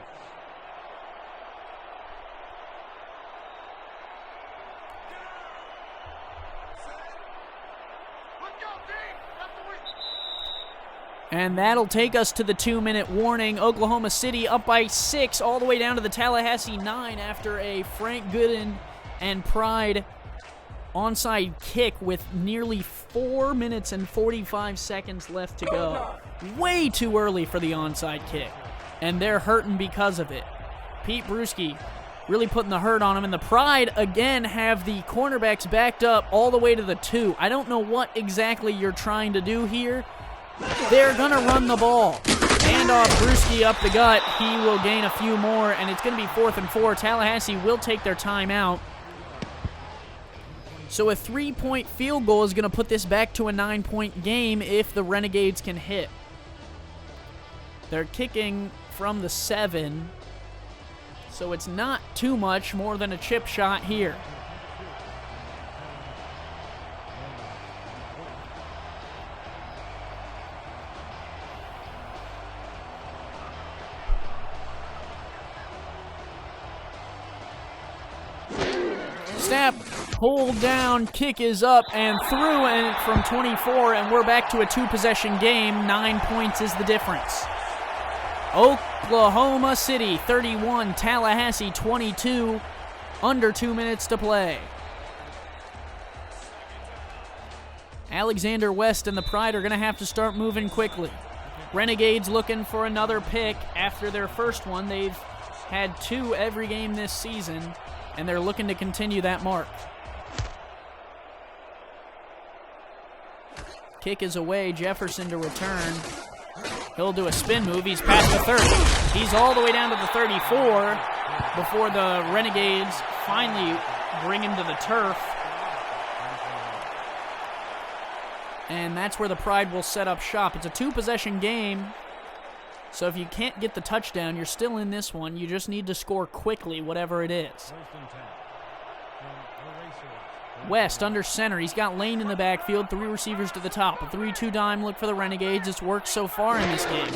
And that'll take us to the 2-minute warning. Oklahoma City up by 6 all the way down to the Tallahassee 9 after a Frank Gooden and Pride onside kick with nearly 4 minutes and 45 seconds left to go. Way too early for the onside kick, and they're hurting because of it. Pete Bruschi really putting the hurt on him, and the Pride again have the cornerbacks backed up all the way to the 2. I don't know what exactly you're trying to do here. They're going to run the ball. Handoff, Bruschi up the gut. He will gain a few more, and it's going to be 4th and 4. Tallahassee will take their timeout. So a 3-point field goal is going to put this back to a 9-point game if the Renegades can hit. They're kicking from the 7, so it's not too much more than a chip shot here. Snap, hold down, kick is up and through, and from 24, and we're back to a 2-possession game. 9 points is the difference. Oklahoma City 31, Tallahassee 22, under 2 minutes to play. Alexander West and the Pride are going to have to start moving quickly. Renegades looking for another pick after their first one. They've had 2 every game this season, and they're looking to continue that mark. Kick is away, Jefferson to return. He'll do a spin move. He's past the 30. He's all the way down to the 34 before the Renegades finally bring him to the turf. And that's where the Pride will set up shop. It's a 2-possession game, so if you can't get the touchdown, you're still in this one. You just need to score quickly, whatever it is. West under center. He's got Lane in the backfield. 3 receivers to the top. A 3-2 dime look for the Renegades. It's worked so far in this game.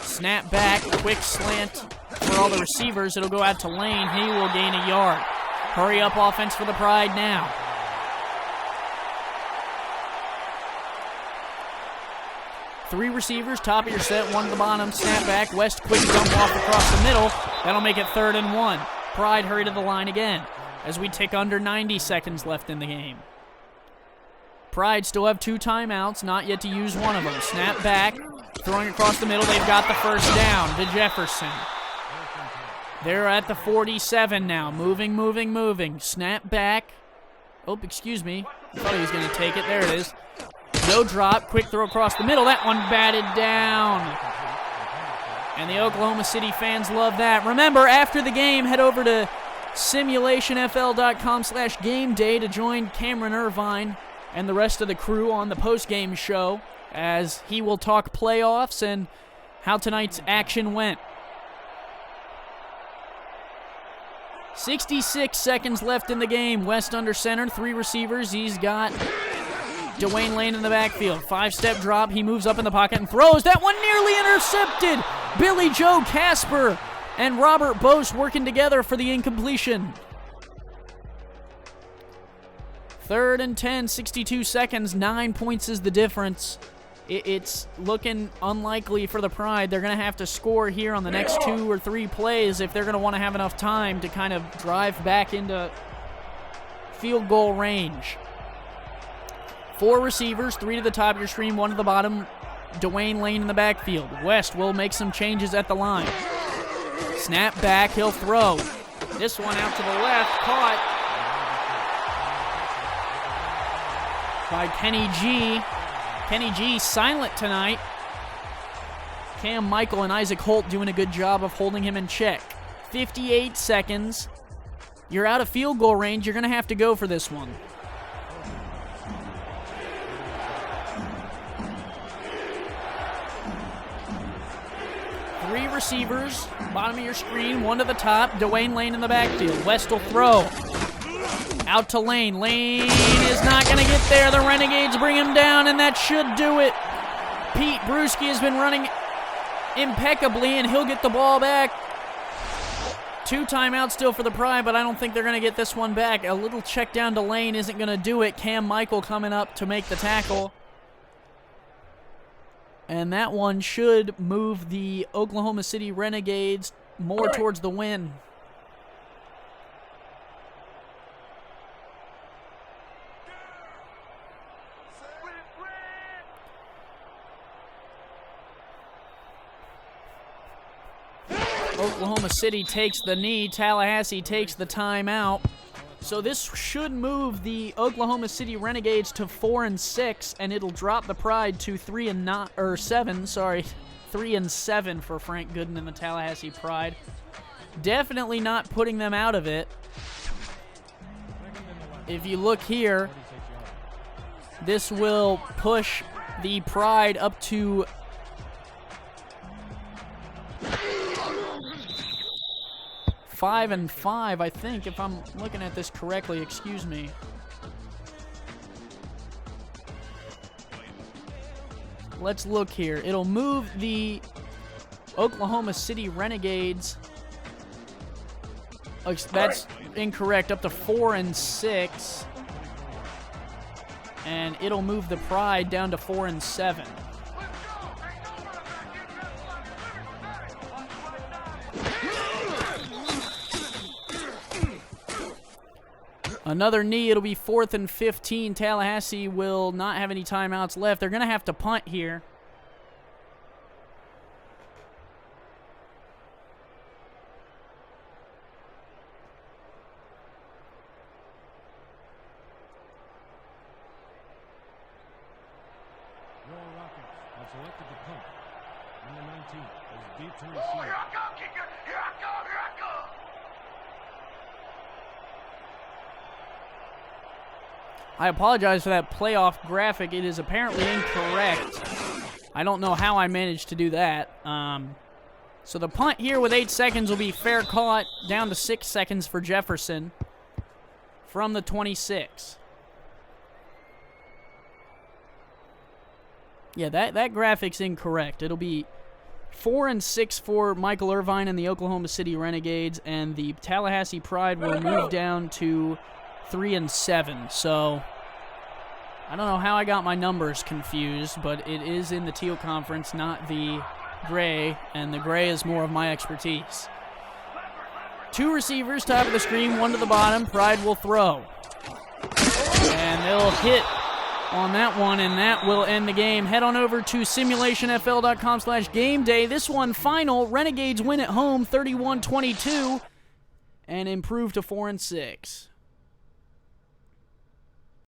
Snap back. Quick slant for all the receivers. It'll go out to Lane. He will gain a yard. Hurry up offense for the Pride now. Three receivers, top of your set, 1 at the bottom. Snap back. West quick dump off across the middle. That'll make it 3rd and 1. Pride hurry to the line again as we tick under 90 seconds left in the game. Pride still have 2 timeouts, not yet to use one of them. Snap back, throwing across the middle. They've got the first down to Jefferson. They're at the 47 now. Moving. Snap back. Oh, excuse me. I thought he was going to take it. There it is. No drop. Quick throw across the middle. That one batted down. And the Oklahoma City fans love that. Remember, after the game, head over to simulationfl.com/gameday to join Cameron Irvine and the rest of the crew on the post-game show as he will talk playoffs and how tonight's action went. 66 seconds left in the game. West under center, 3 receivers. He's got Dwayne Lane in the backfield. 5-step drop. He moves up in the pocket and throws. That one nearly intercepted. Billy Joe Casper and Robert Bose working together for the incompletion. 3rd and 10, 62 seconds. 9 points is the difference. It's looking unlikely for the Pride. They're going to have to score here on the next 2 or 3 plays if they're going to want to have enough time to kind of drive back into field goal range. 4 receivers, 3 to the top of your screen, 1 to the bottom. Dwayne Lane in the backfield. West will make some changes at the line. Snap back, he'll throw. This one out to the left, caught by Kenny G. Kenny G silent tonight. Cam Michael and Isaac Holt doing a good job of holding him in check. 58 seconds. You're out of field goal range. You're going to have to go for this one. Three receivers, bottom of your screen, 1 to the top. Dwayne Lane in the backfield. West will throw. Out to Lane. Lane is not going to get there. The Renegades bring him down, and that should do it. Pete Bruschi has been running impeccably, and he'll get the ball back. 2 timeouts still for the Pride, but I don't think they're going to get this one back. A little check down to Lane isn't going to do it. Cam Michael coming up to make the tackle. And that one should move the Oklahoma City Renegades more towards the win. Oklahoma City takes the knee. Tallahassee takes the timeout. So this should move the Oklahoma City Renegades to 4-6, and it'll drop the Pride to 3-7 for Frank Gooden and the Tallahassee Pride. Definitely not putting them out of it. If you look here, this will push the Pride up to 5-5, I think, if I'm looking at this correctly. Excuse me. Let's look here. It'll move the Oklahoma City Renegades. Oh, that's incorrect. Up to 4-6. And it'll move the Pride down to 4-7. Another knee, it'll be 4th and 15. Tallahassee will not have any timeouts left. They're going to have to punt here. Your Rockets have selected the punt. Number 19 is deep to receive. Here I come, kicker! Here I come! Here I come! I apologize for that playoff graphic. It is apparently incorrect. I don't know how I managed to do that. So the punt here with 8 seconds will be fair caught, down to 6 seconds for Jefferson from the 26. Yeah, that graphic's incorrect. It'll be 4-6 for Michael Irvine and the Oklahoma City Renegades, and the Tallahassee Pride will move down to 3-7. So I don't know how I got my numbers confused, but it is in the teal conference, not the gray, and the gray is more of my expertise. 2 receivers, top of the screen, 1 to the bottom. Pride will throw, and they'll hit on that one, and that will end the game. Head on over to simulationfl.com/gameday. This one final. Renegades win at home 31-22 and improve to 4-6.